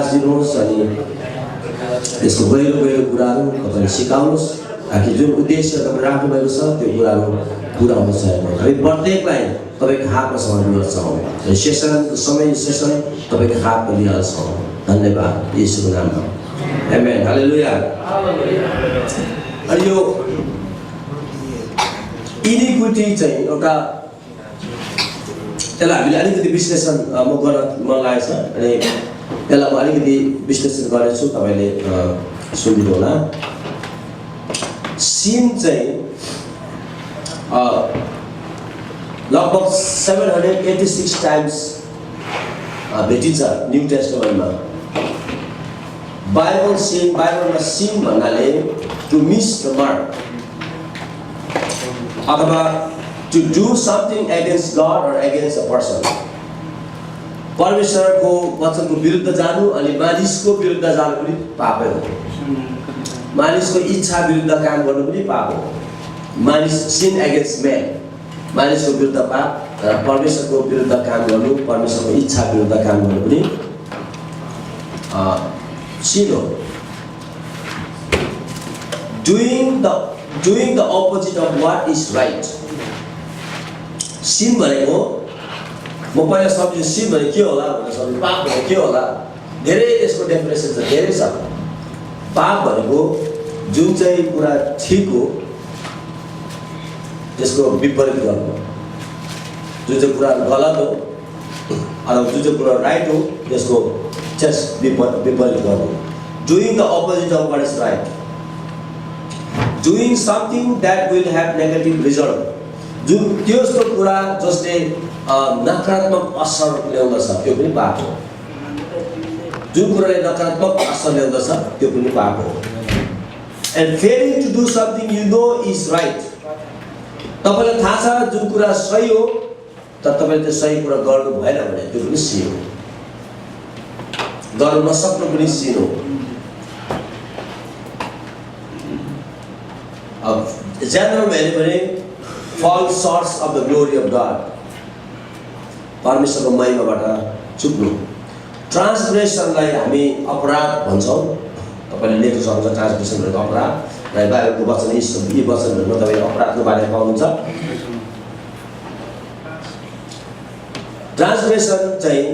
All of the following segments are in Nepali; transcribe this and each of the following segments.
प्रकाश दिनुहोस् अनि यसको गहिरो गहिरो कुराहरू तपाईँले सिकाउनुहोस् कि जुन उद्देश्य तपाईँ राख्नुभएको छ त्यो कुराहरू पुरा हुन्छ हामी प्रत्येकलाई तपाईँको हातमा समर्पण गर्छौँ। सेसन समय सेसन तपाईँको हातमा लिइहाल्छौँ। धन्यवाद येशूको नाममा आमेन हालेलुया। अनि यो इनिक्विटी चाहिँ एउटा त्यसलाई हामीले अलिकति विश्लेषण म गर्न मन लागेको छ अनि त्यसलाई म अलिकति विश्लेषण गर्नेछु तपाईँले सुनिदिनु होला। सिन चाहिँ लगभग 786 टाइम्स भेटिन्छ न्यू टेस्टामेन्टमा। बाइबलमा सिन भन्नाले टु मिस द मार्क अथवा to do something against God or against a person. परमेश्वरको वचनको विरुद्ध जानु अनि मानिसको विरुद्ध जानु पनि पाप हो। मानिसको इच्छा विरुद्ध काम गर्नु पनि पाप हो। मानिस सिन एगेन्स्ट म्यान, मानिसको विरुद्ध पाप र परमेश्वरको विरुद्ध काम गर्नु, परमेश्वरको इच्छा विरुद्ध काम गर्नु पनि सिन हो। Doing the opposite of what is right. Sin भनेको म पहिला सम्झिनु सिन भने के होला भनेर सम्झिनु पाप भनेको के होला। धेरै यसको डेफिनेसन छ, धेरै छ। पाप भनेको जुन चाहिँ कुरा ठिक हो त्यसको विपरीत गर्नु, जुन चाहिँ कुरा गलत हो अथवा जुन चाहिँ कुरा राइट हो त्यसको जस्ट विपरीत गर्नु। Doing the opposite of what is right. Doing something that will have negative result. जुन त्यस्तो कुरा जसले नकारात्मक असर ल्याउँदछ त्यो पनि पाप हो। जुन कुराले नकारात्मक असर ल्याउँदछ त्यो पनि पाप हो। And failing to do something you know is right. तपाईलाई थाहा छ जुन कुरा सही हो तर तपाईले त्यो सही कुरा गर्नु भएन भने त्यो पनि सिन हो। गर्नु नसक्नु पनि सिन हो। जेनरल हेर्यो भने fall short of the glory of God, परमेश्वरको महिमाबाट चुक्नु। ट्रान्सग्रेसनलाई हामी अपराध भन्छौँ। तपाईँले लेख्न सक्नुहुन्छ ट्रान्सग्रेसन भनेको अपराध र बाइबलको वचन यी वचनहरूमा तपाईँले अपराधको बारेमा पाउनुहुन्छ। ट्रान्सग्रेसन चाहिँ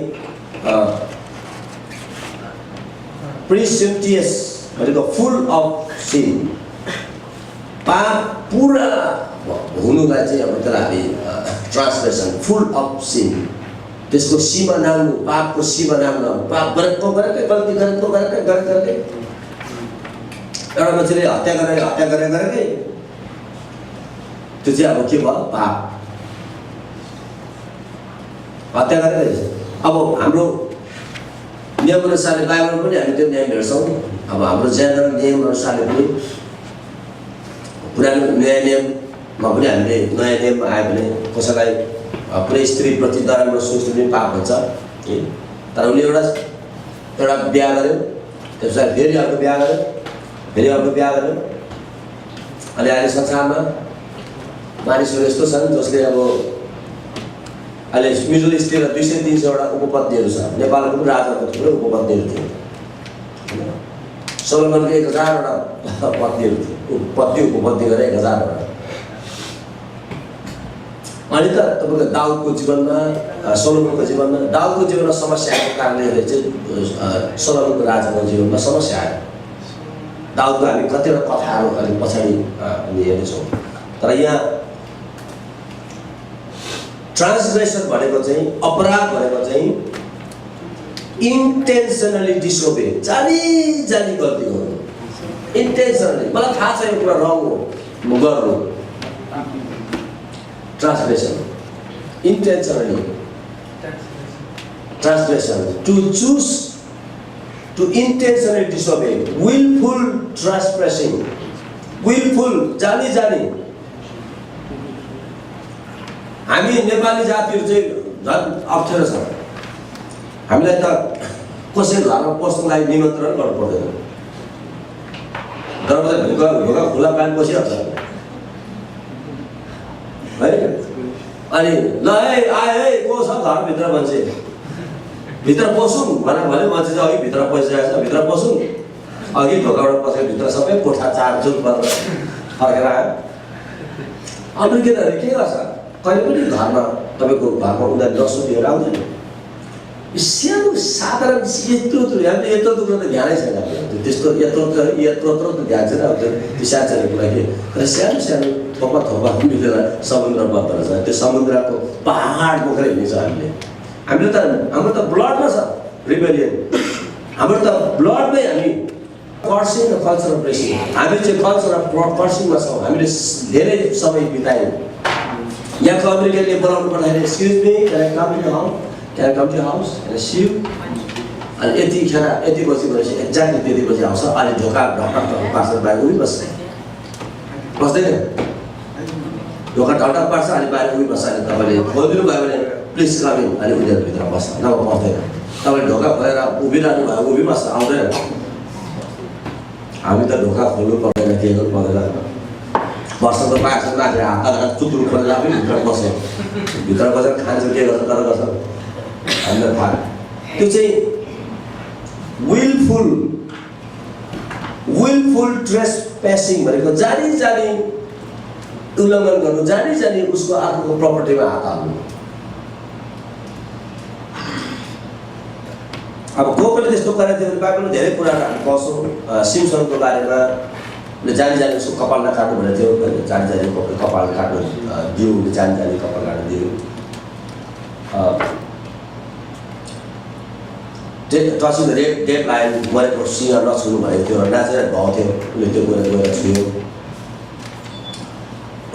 प्रिसेम्टियस भनेको फुल अफ सिन, पाप पुरा हुनुलाई चाहिँ अब त्यसलाई हामी ट्रान्सग्रेसन फुल अफ सिन, त्यसको सीमा नाग्नु, पापको सीमा नाग्नु। पाप गरेको गल्ती गरेकै एउटा मान्छेले हत्या गरेकै त्यो चाहिँ अब के भयो पाप, हत्या गरेकै। अब हाम्रो नियम अनुसारले बाइबलमा पनि हामी त्यो नियम हेर्छौँ। अब हाम्रो जेनरल नियम अनुसारले पनि पुरानो नयाँ नियममा पनि हामीले नयाँ नियममा आयो भने कसैलाई पुरै स्त्रीप्रति नराम्रो सोच्नु पनि पाप हुन्छ। तर उसले एउटा बिहा गर्यो, त्यसलाई फेरि अर्को बिहा गर्यो, फेरि अर्को बिहा गर्यो। अनि अहिले संसारमा मानिसहरू यस्तो छन् जसले अब अहिले मिडल इस्टतिर 200-300वटा उपपत्नीहरू छ। नेपालको पनि राजाको थुप्रै उपपत्नीहरू थियो। सोलोमनको 1000वटा पत्नीहरू थियो, उपपत्नी गरेर 1000वटा। अनि त तपाईँको दाउदको जीवनमा, सोलोमनको जीवनमा, दाउदको जीवनमा समस्या आएको कारणले चाहिँ सोलोमनको राजाको जीवनमा समस्या आयो। दाउदको हामी कतिवटा कथाहरू अलिक पछाडि हेर्नेछौँ। तर यहाँ ट्रान्सग्रेसन भनेको चाहिँ अपराध भनेको चाहिँ इन्टेन्सनली डिसोबे, जानी गल्ती गर्नु, इन्टेन्सनली। मलाई थाहा छ यो कुरा रङ हो म गर्नु। Transgression intentionally, transgression to choose to intentionally disobey, wilful transgressing, wilful जानी। हामी नेपाली जातिहरू चाहिँ झन् अप्ठ्यारो छ। हामीलाई त कसैको घरमा पस्नुलाई निमन्त्रण गर्नु पर्दैन, दरवाजा ढुङ्गा खुला पानी बसिहाल्छ है। अनि ल है आए है को छ घरभित्र मान्छे भित्र पसौँ भनेर भने मान्छे चाहिँ अघि भित्र पसिरहेको छ भित्र पसौँ अघि ढोकाबाट पसेर भित्र सबै कोठा चारचुर गरेर फर्केर आयो अमेरिकनहरूले के गर्छ कहिले पनि घरमा तपाईँको घरमा उनीहरूले नसोधेर आउँदैन सानो साधारण यत्रो हामीले यत्रो त ध्यानै छैन त्यस्तो यत्रो त ध्यान छैन त्यो सानो कुरा के तर सानो सानो थोपा मिलेर समुद्र बद्ध रहेछ त्यो समुद्रको पहाड बोकेर हिँड्छ हामीले त हाम्रो त ब्लडमा छ रिबेलियन हाम्रो त ब्लडमै हामी कर्सिङ र कल्चर अफ प्रेसिङ हामी चाहिँ कल्चर अफ कर्सिङमा छौँ हामीले धेरै समय बितायौँ यहाँको अमेरिकनले बोलाउनु पर्दाखेरि excuse me can I come to house can I come to house and see you अनि यति बजी भनेपछि एक्ज्याक्टली त्यति बजी आउँछ अहिले ढोका ढकढक पार्छ बाहिर उही बस्छ बस्दैन ढोका ढकढक पार्छ अनि बाहिर उही बस्छ अनि तपाईँले खोलिदिनु भयो भने प्लिज कम इन अनि उनीहरू भित्र बस्छ नभए बस्दैन तपाईँले ढोका खोलेर उभिरहनु भयो उभि बस्छ आउँदैन हामी त ढोका खोल्नु पर्दैन के गर्नु पर्दैन वर्षको पाएको माथि हात चुक्नु खोलेर पनि भित्र बस्छ भित्र बसेर खान्छ के गर्छ तर गर्छ हामीलाई थाहा त्यो चाहिँ विलफुल ट्रेस प्यासिङ भनेको जानी उल्लङ्घन गर्नु जानी उसको अर्को प्रपर्टीमा हात हाल्नु अब को पनि त्यस्तो गरेको थियो भने बाइबलमा धेरै कुराहरू हामी पाउँछौँ सिम्सनको बारेमा जानी उसको कपाल नकाट्नु भनेको थियो जानी कपाल काट्नु दियो जानी कपाल काट्नु दियो टचिङ द डेड लाइन मरेको सिंह नछुनु भनेको थियो नाचेर भाउँथ्यो उसले त्यो गएर छुयो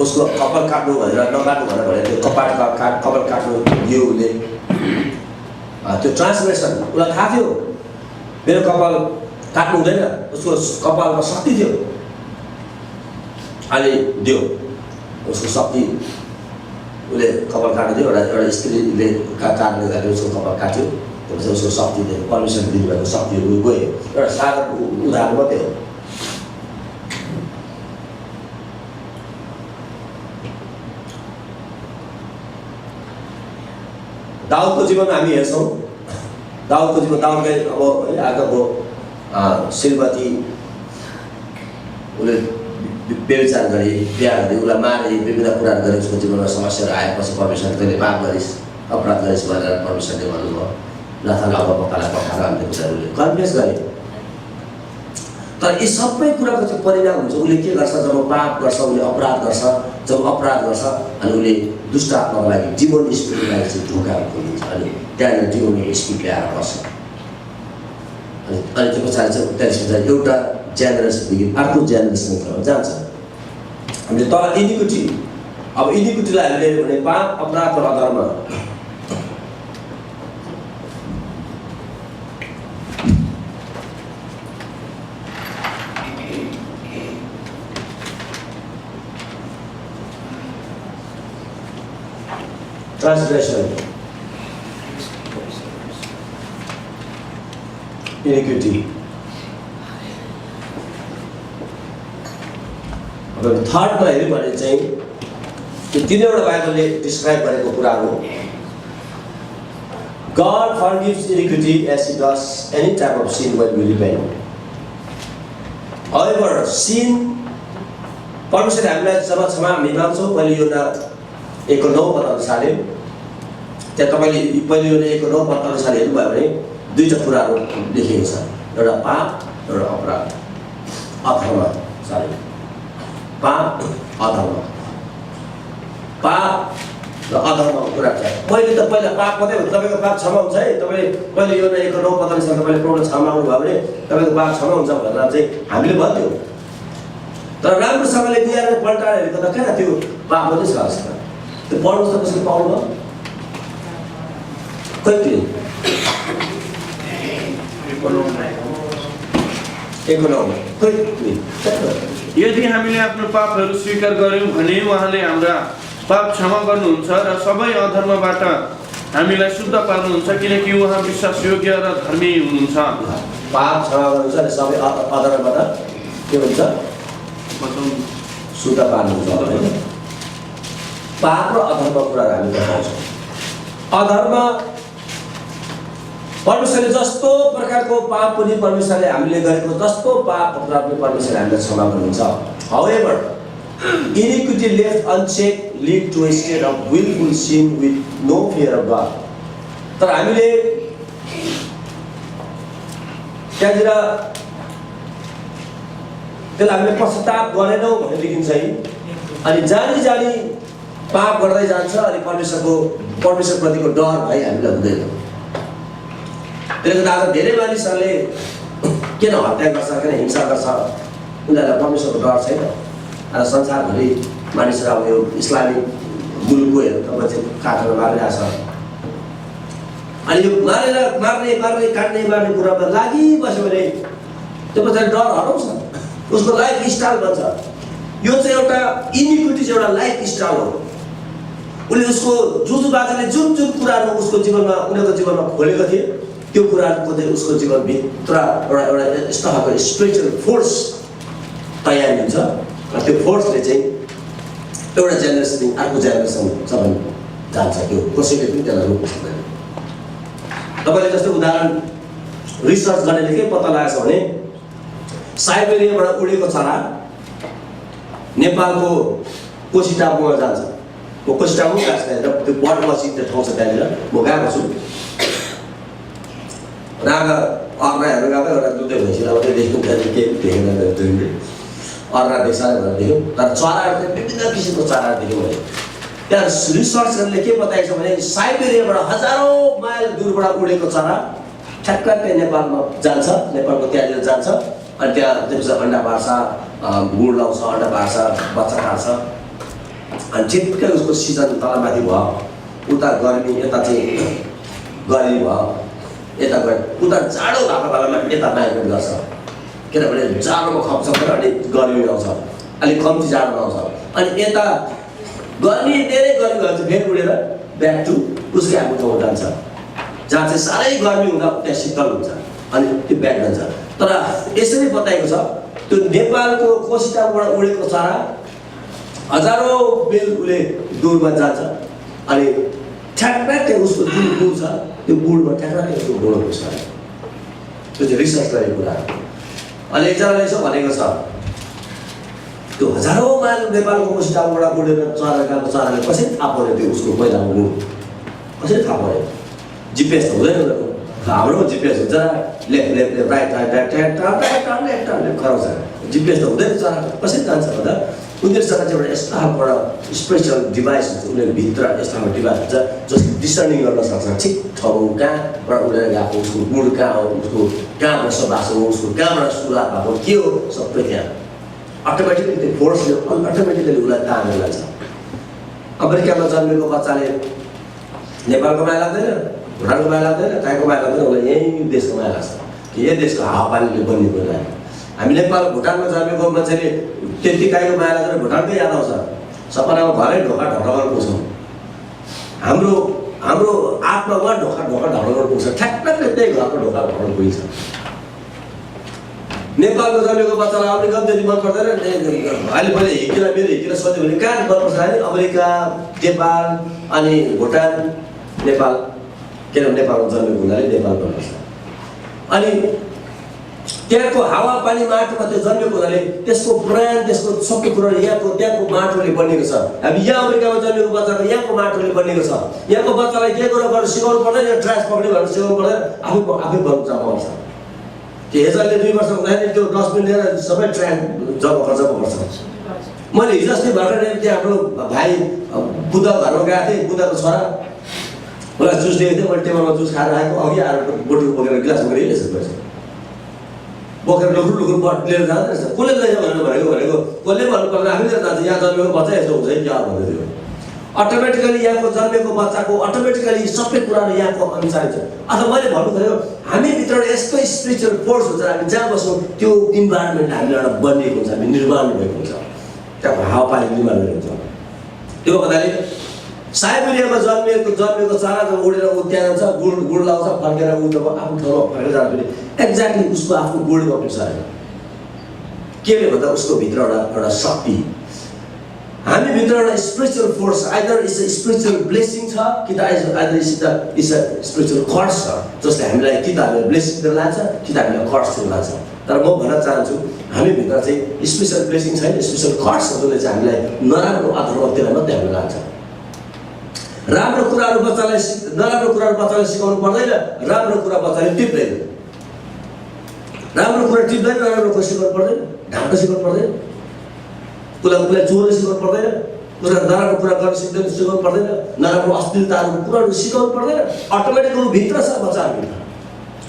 उसको कपाल काट्नु भनेर नकाट्नु भनेर भनेको थियो कपाल काट्नु दियो उसले त्यो ट्रान्सलेसन उसलाई थाहा थियो मेरो कपाल काट्नु हुँदैन उसको कपालमा शक्ति थियो अहिले दियो उसको शक्ति उसले कपाल काट्नु दियो एउटा स्त्रीले काट्ने गर्दाखेरि उसको कपाल काट्यो त्यसपछि उसको शक्ति दियो परमेश्वरले दिनुभएको शक्तिहरू गयो एउटा साधारण उदाहरण मात्रै हो दाउदको जीवन हामी हेर्छौँ दाउदको जीवन दाउदकै अब आगको श्रीमती उसले व्यभिचार गरे बिहा गरे उसलाई मारे विभिन्न कुराहरू गरे उसको जीवनमा समस्याहरू आएपछि परमेश्वरले तैँले पाप गरिस् अपराध गरिस् भनेर परमेश्वरले भन्नुभयो नाथान अगमवक्तालाई पठाएर हामीले कुराहरूले कन्फेस गरे तर यी सबै कुराको चाहिँ परिणाम हुन्छ उसले के गर्छ जब पाप गर्छ उसले अपराध गर्छ जब अपराध गर्छ अनि उसले दुष्ट आत्माको लागि डिमोन स्पिरिटको लागि चाहिँ ढोका खोलिन्छ अनि त्यहाँनिर डिमोन स्पिरिट ल्याएर बस्छ अनि त्यो पछाडि चाहिँ त्यसपछि एउटा जेनेरेसनदेखि अर्को जेनेरेसनतिर जान्छ हामीले तल इनिक्विटी अब इनिक्विटीलाई हामीले हेऱ्यो भने पाप अपराध र अधर्म Transgression, iniquity. अब थर्डमा हेऱ्यो भने चाहिँ त्यो तिनवटा बाइबलले डिस्क्राइब गरेको कुरा हो God forgives iniquity as he does any type of sin when we repent. However, sin परमेश्वरले हामीलाई जब क्षमा हामी माग्छौँ पहिले यो 1:9 पद अनुसारले त्यहाँ तपाईँले पहिले यो 1:9 पद अनुसार हेर्नुभयो भने दुईवटा कुराहरू लेखेको छ एउटा पाप एउटा अपराध अधर्म पाप र अधर्मको कुरा छ पहिला पाप मात्रै हो तपाईँको पाप क्षमा हुन्छ है तपाईँले पहिले यो 1:9 पद अनुसार तपाईँले प्रभुले क्षमा माग्नुभयो भने तपाईँको पाप क्षमा हुन्छ भनेर चाहिँ हामीले भन्थ्यौँ तर राम्रोसँगले दिएर पल्टाएर हेरेको त किन त्यो पाप मात्रै छ जस्तो त्यो पढ्नु त कसरी पाउनु भयो कति यदि हामीले आफ्नो पापहरू स्वीकार गर्यौँ भने उहाँले हाम्रा पाप क्षमा गर्नुहुन्छ र सबै अधर्मबाट हामीलाई शुद्ध पार्नुहुन्छ किनकि उहाँ विश्वासयोग्य र धर्मी हुनुहुन्छ पाप क्षमा गर्नुहुन्छ र सबै अधर्मबाट के हुन्छ शुद्ध पार्नुहुन्छ पाप र अधर्मको कुराहरू हामी बताउँछौँ अधर्म परमेश्वरले जस्तो प्रकारको पाप पनि परमेश्वरले हामीले गरेको जस्तो पाप अपराध पनि परमेश्वरले हामीलाई क्षमा गर्नुहुन्छ। However, iniquity left unchecked lead to a state of willful sin with no fear of God. तर हामीले त्यहाँतिर त्यसलाई हामीले पश्चाताप गरेनौँ भनेदेखि चाहिँ अनि जानी जानी पाप गर्दै जान्छ अनि परमेश्वरप्रतिको डर भई हामीलाई हुँदैन। त्यसले गर्दा आज धेरै मानिसहरूले किन हत्या गर्छ, किन हिंसा गर्छ, उनीहरूलाई परमेश्वरको डर छैन। आज संसारभरि मानिसहरू अब यो इस्लामिक मुलुकको हेर्नु मान्छे काटेर मारिरहेछ अनि यो मार्ने काट्ने कुरामा लागिबस्यो भने त्यो पछाडि डर हराउँछ, उसको लाइफ स्टाइल बन्छ। यो चाहिँ एउटा इनिक्विटी चाहिँ एउटा लाइफ स्टाइल हो। उसले उसको जुजु बाजाले जुन कुराहरू उसको जीवनमा उनीहरूको जीवनमा खोलेको थिए त्यो कुराहरूको चाहिँ उसको जीवनभित्र एउटा यस्तो खालको स्पिरिचुअल फोर्स तयारी हुन्छ र त्यो फोर्सले चाहिँ एउटा जेनेरेसनदेखि अर्को जेनेरेसनसम्म जान्छ। त्यो कसैले पनि त्यसलाई रोक्न सक्दैन। तपाईँले जस्तो उदाहरण रिसर्च गर्नेले के पत्ता लगाएको छ भने साइबेरियाबाट उडेको चरा नेपालको कोशी टापुमा जान्छ। म कोशी टापु गएको छु त्यहाँनिर, त्यो बर्ड वाचिङ त्यो ठाउँ छ त्यहाँनिर, म गएको छु। रागा अर्राहरू गएको एउटा दुधै भइसक्यो, अब त्यो देख्नु त्यहाँदेखि केही देखेन, 2 मिनट अर्रा देख्छ भनेर देख्यौँ। तर चराहरू चाहिँ विभिन्न किसिमको चराहरू देख्यौँ भने त्यहाँ रिसर्चरले के बताएको छ भने साइबेरियाबाट हजारौँ माइल दूरबाट उडेको चरा ठ्याक्कै नेपालमा जान्छ, नेपालको त्यहाँनिर जान्छ अनि त्यहाँ त्यसपछि अन्डा पार्छ, गुड लाउँछ, अन्डा पार्छ, बच्चा काट्छ अनि ठिक्कै उसको सिजन तलमाथि भयो, उता गर्मी यता चाहिँ गर्मी भयो, यता गयो उता जाडो भएको बेलामा यता माइग्रेट गर्छ। किनभने जाडोमा खप्छ अनि गर्मी आउँछ, अलिक कम्ती जाडोमा आउँछ अनि यता गर्मी धेरै गर्मी भएपछि फेरि उडेर ब्याक टु उसकै आफ्नो ठाउँमा जान्छ जहाँ चाहिँ साह्रै गर्मी हुँदा त्यहाँ शीतल हुन्छ अनि त्यो ब्याक जान्छ। तर यसरी बताएको छ त्यो नेपालको कोशी टापुबाट उडेको चरा हजारौँ बेल उसले दूरमा जान्छ अनि ठ्याक्कै उसको जुन बुढ छ त्यो बुढमा ठ्याक्कै उसको बुढो पुग्छ। त्यो चाहिँ रिसर्च गरेको कुरा हो। अनि एकजनाले यसो भनेको छ त्यो हजारौँ माइल नेपालको कोशी टापुबाट उडेर चरा गएको चराले कसरी थाहा पर्यो त्यो उसको पहिलाको गुण कसरी थाहा पर्यो? जिपिएस त हुँदैन उनीहरूको, हाम्रो जिपिएस हुन्छ left left left right right right left खराउँछ। जिपिएस त हुँदैन चरा कसरी जान्छ भन्दा उनीहरूसँग चाहिँ एउटा यस्तो खालको एउटा स्पेसल डिभाइस हुन्छ, उनीहरू भित्र यस्तो खालको डिभाइस हुन्छ जसले डिसर्निङ गर्न सक्छ ठिक ठाउँ कहाँबाट उडेर गएको, उसको गुण कहाँ हो, उसको कहाँबाट बसोबास हो, उसको कहाँबाट सुरुवात भएको के हो, सबै त्यहाँ अटोमेटिकली त्यो फोर्सले अटोमेटिकली उसलाई तानेर लान्छ। अमेरिकामा जन्मेको बच्चाले नेपालको माया लाग्दैन, भुटानको माया लाग्दैन, कहाँको माया लाग्दैन, उसलाई यही देशको माया लाग्छ कि यही देशको हावापानीले बनिएको कुरा। हामी नेपाल भुटानमा जन्मेको मान्छेले त्यति काहीको माया लाग्दैन, भुटानकै याद आउँछ, सपनामा घरै ढोका ढकढक पुग्छौँ। हाम्रो आत्मामा ढोका ढकढक पुग्छ, ठ्याक्कै त्यही घरको ढोका ढकढक पुगिन्छ। नेपालको जन्मेको बच्चालाई अमेरिका त्यति मन पर्दैन। अहिले मैले हिकिला सोध्यो भने कहाँ मनपर्छ अहिले? अमेरिका, नेपाल अनि भुटान, नेपाल। किनभने नेपालमा जन्मेको हुनाले नेपाल मनपर्छ। अनि त्यहाँको हावापानी माटोमा त्यो जन्मेको हुनाले त्यसको ब्रान्ड त्यसको सबै कुरो त्यहाँको माटोले बनिएको छ। हामी यहाँ अमेरिकामा जन्मेको बच्चाको यहाँको माटोले बनिएको छ। यहाँको बच्चालाई के कुरा गरेर सिकाउनु पर्दैन, यो ट्रास पक्रिने भनेर सिकाउनु पर्दैन, आफै बन्नु चाहन्छ। त्यो हेजरले 2 वर्ष हुँदाखेरि त्यो डस्टबिन लिएर सबै ट्राक जब गर्छ। मैले हिजो अस्ति भर्खर त्यहाँ हाम्रो भाइ बुद्ध घरमा गएको थिएँ, बुद्धको छोरा मलाई जुस दिएको थियो, मैले टेबलमा जुस खाएर आएको, अघि आएर बोटल बोकेर गिलास बोकेर यसो बोकेर लुखुर लिएर जाँदैन रहेछ। कसले लैजा भनेको कसले भन्नुपर्दा हामी लिएर जान्छ। यहाँ जन्मेको बच्चा यस्तो हुन्छ क्या भन्दै थियो। अटोमेटिकली यहाँको जन्मेको बच्चाको अटोमेटिकली सबै कुराहरू यहाँको अनुसार छ। अथवा मैले भन्नु खोजेको हामीभित्र यस्तो स्पिरिचुअल फोर्स हुन्छ, हामी जहाँ बस्छौँ त्यो इन्भाइरोमेन्ट हामीलाई एउटा बनिएको हुन्छ, हामी निर्माण भएको हुन्छ, त्यहाँको हावापानी निर्माण भएको हुन्छ। त्यो भन्दाखेरि साइबेरियामा जन्मेको चरा जब उडेर ऊ त्यहाँ जान्छ, गुड लाउँछ, फर्केर ऊ जब आफ्नो ठाउँमा फर्केर जाँदाखेरि एक्ज्याक्टली उसको आफ्नो गुडमा पुग्छ। केले भन्दा उसको भित्र एउटा शक्ति हामी भित्र एउटा spiritual force either it's a spiritual blessing छ कि त either it's a spiritual curse छ जसले हामीलाई कि त हामीलाई ब्लेसिङतिर लान्छ कि त हामीलाई कर्सतिर लान्छ। तर म भन्न चाहन्छु हामी भित्र चाहिँ स्पेसल ब्लेसिङ छैन, स्पेसल कर्स छ जसले चाहिँ हामीलाई नराम्रो अधर्मतिर मात्रै हामीलाई लान्छ। राम्रो कुराहरू नराम्रो कुराहरू बच्चालाई सिकाउनु पर्दैन, राम्रो कुरा बच्चाले टिप्दैन। राम्रो कुरा टिप्दैन, नराम्रो कुरा सिकाउनु पर्दैन, ढाँटो सिकाउनु पर्दैन, उसलाई चोर्न सिकाउनु पर्दैन, उसलाई नराम्रो कुरा गर्न सिकाउनु पर्दैन, नराम्रो अश्लीलताहरू कुराहरू सिकाउनु पर्दैन। अटोमेटिक ऊ भित्र छ, बच्चाहरू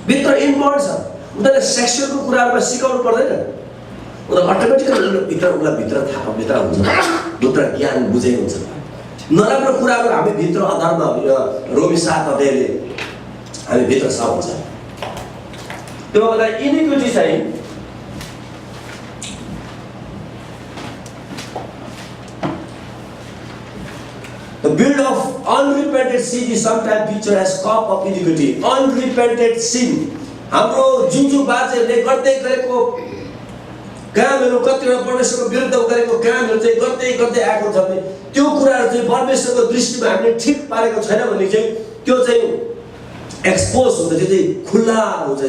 भित्र इन्भल्भ छ। उनीहरूले सेक्सुअलको कुराहरूमा सिकाउनु पर्दैन, उनीहरू अटोमेटिकली उसलाई भित्र थाहा भित्र हुन्छ, भित्र ज्ञान बुझेको हुन्छ। नराम्रो कुराहरू हामी भित्र अधर्म रोमी 7 अध्यायले हामी भित्र छ हुन्छ। त्यो भन्दा इनिक्विटी चाहिँ the build of unrepented sin is sometimes pictured as cup of iniquity. Unrepented sin, हाम्रो जुन बाजेहरूले गर्दै गरेको कामहरू, कतिवटा परमेश्वरको विरुद्ध गरेको कामहरू चाहिँ गर्दै आएको छ भने त्यो कुराहरू चाहिँ परमेश्वरको दृष्टिमा हामीले ठिक पारेको छैन भने चाहिँ त्यो चाहिँ एक्सपोज हुन्छ, त्यो चाहिँ खुल्ला हुन्छ।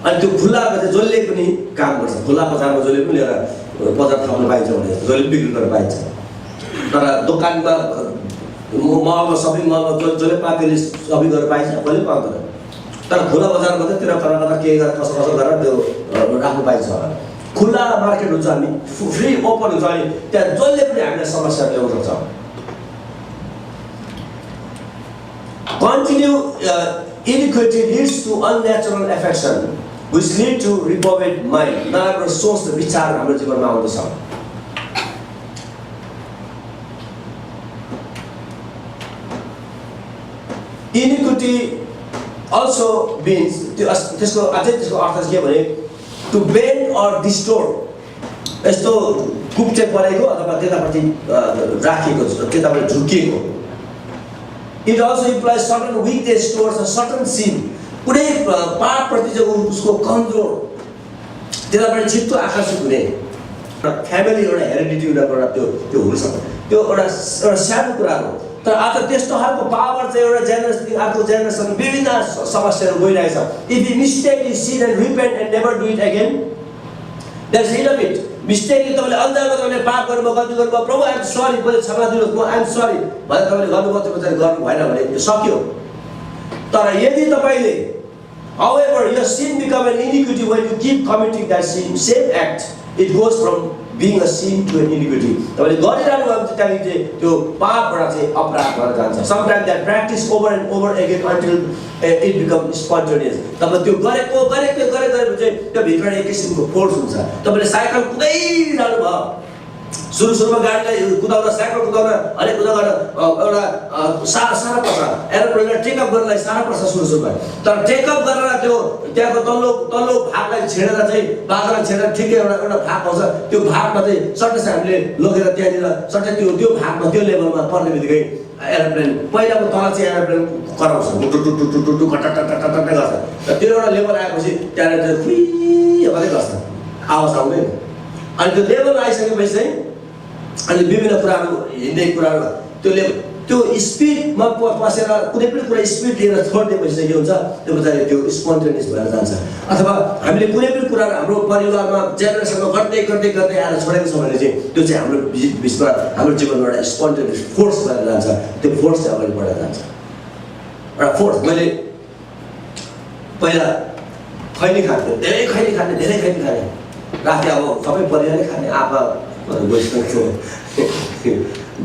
अनि त्यो खुल्लामा चाहिँ जसले पनि काम गर्छ, खुल्ला बजारमा जसले पनि लिएर बजार थप्न पाइन्छ भने जसले बिक्री गर्न पाइन्छ। तर दोकानमा मलमा सपिङ मलमा जसले पाकेले सपिङ गरेर पाइन्छ, कहिले पाउँदैन। तर खुला बजारमा चाहिँतिर कता के गरेर कसो गरेर त्यो राख्नु पाइन्छ। खुला मार्केट हुन्छ, हामी फ्री ओपन हुन्छ, अनि त्यहाँ जसले पनि हामीलाई समस्या ल्याउन सक्छ। Continue iniquity leads to unnatural affection which lead to reprobate mind. नराम्रो सोच र विचार हाम्रो जीवनमा आउँदछ। Iniquity also means त्यसको अर्थ के भने to bend or distort, यस्तो कुप्चे परेको अथवा त्यतापट्टि राखेको, त्यतापट्टि झुकिएको। It also implies certain weakness towards a certain sin. कुनै पापप्रति चाहिँ उसको कमजोर, त्यतापट्टि छिट्टो आकर्षित हुने। फ्यामिली एउटा हेरिडिटी एउटा त्यो हुनसक्छ, त्यो एउटा सानो कुरा हो। तर आज त्यस्तो खालको पावर चाहिँ एउटा जेनेरेसनदेखि अर्को जेनेरेसन विभिन्न समस्याहरू गइरहेछ। If you mistakenly sin and repent and never do it again, that's it of it. Mistakenly तपाईँले अन्जानमा तपाईँले पाप गर्नुभयो, गल्ती गर्नुभयो, प्रभु आइएम सरी, मैले क्षमा दिनुहोस्, म आइएम सरी भनेर तपाईँले गर्नुभयो, त्यो पछाडि गर्नु भएन भने त्यो सक्यो। तर यदि तपाईँले however your sin become an iniquity when you keep committing that same act, it goes from being a sin to an iniquity. तपाईँले गरिरहनु भयो भने त्यहाँदेखि त्यो पापबाट चाहिँ अपराध भएर जान्छ। Sometimes that practice over and over again until it becomes spontaneous. तपाईले त्यो गरेको चाहिँ त्यो भित्र एक किसिमको फोर्स हुन्छ। तपाईँले साइकल कुदाइरहनु भयो, सुरुमा गाडीलाई कुदाउँदा साइकल कुदाउँदा हरेक कुदाउँदा एउटा साह्रो पर्छ, एरोप्लेनलाई टेकअप गर्नलाई साह्रो पर्छ सुरुमा। तर टेकअप गरेर त्यो त्यहाँको तल्लो भागलाई छेडेर चाहिँ बाजालाई छेडेर ठिकै एउटा भाग आउँछ, त्यो भागमा चाहिँ सट्टै हामीले लगेर त्यहाँनिर सट्टै त्यो भागमा त्यो लेभलमा पर्ने बित्तिकै एरोप्लेन पहिलाको तल चाहिँ एरोप्लेन कराउँछ, टुटु कटकटकटक गर्छ। र त्यो एउटा लेभल आएपछि त्यहाँनिर चाहिँ खुइ भन्दै गर्छ, आवाज आउँदैन। अनि त्यो लेभल आइसकेपछि चाहिँ अनि विभिन्न कुराहरू हिँड्ने कुराहरू त्यो स्पिडमा पसेर कुनै पनि कुरा स्पिड लिएर छोडिदिएपछि चाहिँ के हुन्छ, त्यो पछाडि त्यो स्पोन्टेनियस भएर जान्छ। अथवा हामीले कुनै पनि कुराहरू हाम्रो परिवारमा जेनेरेसनमा गर्दै आएर छोडेको छ भने चाहिँ त्यो चाहिँ हाम्रो बिचमा हाम्रो जीवनमा एउटा स्पोन्टेनियस फोर्स भएर जान्छ। त्यो फोर्स चाहिँ अगाडि बढेर जान्छ। एउटा फोर्स, मैले पहिला खैनी खान्थेँ, धेरै खैनी खाने राति अब सबै परिवारले खाने आप्पा गइसकेको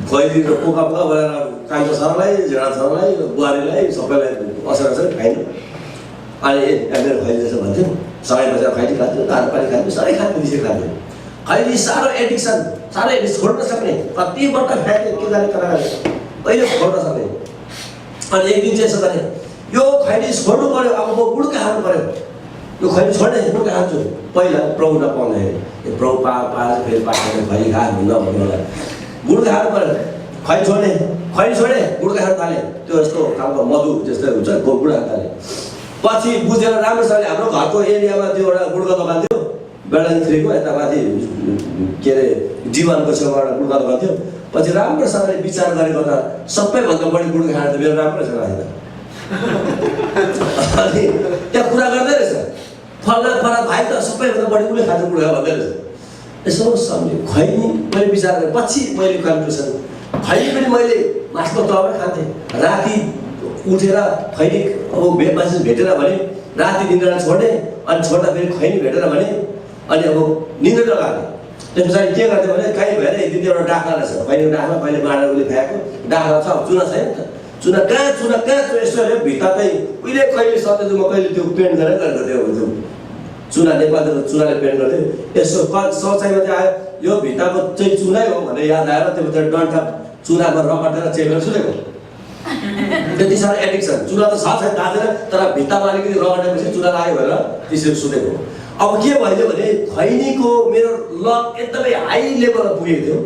खैनी र पोका बनाएर कान्छो छोरालाई, झेडा छोरालाई, बुहारीलाई सबैलाई असर खाइदियो। अनि मेरो खैनी रहेछ भन्थ्यो, सँगै बसेर खैनी खान्थ्यो, दारू पानी खान्थ्यो, सबै खान्थ्यो, दिसे खान्थ्यो। खैनी साह्रो एडिक्सन, साह्रै छोड्न सक्ने, कति वर्ष खाएको के जाने कता कहिले छोड्न सक्ने। अनि एक दिन चाहिँ यसो गरेँ, यो खैनी छोड्नु पऱ्यो, अब म बुढ्का खानु पऱ्यो, यो खैनी छोड्ने बुढ्का खान्छु। पहिला प्रभु नपाउँदाखेरि यो प्रभु पाएर फेरि पाकेर खैनी खानु नभन्नुलाई बुढ्का खानु पऱ्यो, खैनी छोडे बुढ्का खानु थालेँ। त्यो यस्तो खालको मधु जस्तै हुन्छ, बुढ्का खानु थालेँ। पछि बुझेर राम्रोसँगले हाम्रो घरको एरियामा त्यो एउटा गुड्का दोकान थियो, बेलाङथ्रीको यतामाथि के अरे जीवनको छेउबाट गुड्का दोकान थियो। पछि राम्रोसँगले विचार गरेको त सबैभन्दा बढी गुड्का खाएर त मेरो राम्रोसँग आएन। अनि त्यहाँ कुरा गर्दै रहेछ, फला भाइ त सबैभन्दा बढी उसले खान्छ गुड्का भन्दै रहेछ। यसो सम्झेँ खैनी मैले विचार गरेँ, पछि मैले कन्क्लुसन खैनी पनि मैले मासको तवमै खान्थेँ। राति उठेर खैनी अब मान्छे भेटेर भने राति निन्द्रा छोड्ने, अनि छोड्दा फेरि खैनी भेटेर भने अनि अब निन्द्रै लगाएको। त्यस पछाडि के गर्थ्यो भने काहीँ भएर एक दिन एउटा डाक्ला रहेछ, खैनीको डाक्ला कहिले माडेर उसले फ्याएको डाक्ला छ, चुना छैन नि त। चुना कहाँ यसो हेऱ्यो भित्ता चाहिँ उहिले कहिले सधैँ म कहिले त्यो पेन्ट गरेर गरेको त्यो चुना नेपालको चुनाले पेन्ट गर्थ्यो। यसो सोचाइमा चाहिँ आयो यो भित्ताको चाहिँ चुनै हो भनेर याद आएर त्यो भित्र डन्ठा चुनामा रगटेर चेपेर सुतेको। त्यति साह्रो एडिक्सन, चुना त छ छैन थाहा छैन, तर भित्तामा अलिकति रगटेपछि चुना लाग्यो भनेर त्यसरी सुतेको। अब के भयो भने खैनीको मेरो लत एकदमै हाई लेभलमा पुगेको थियो।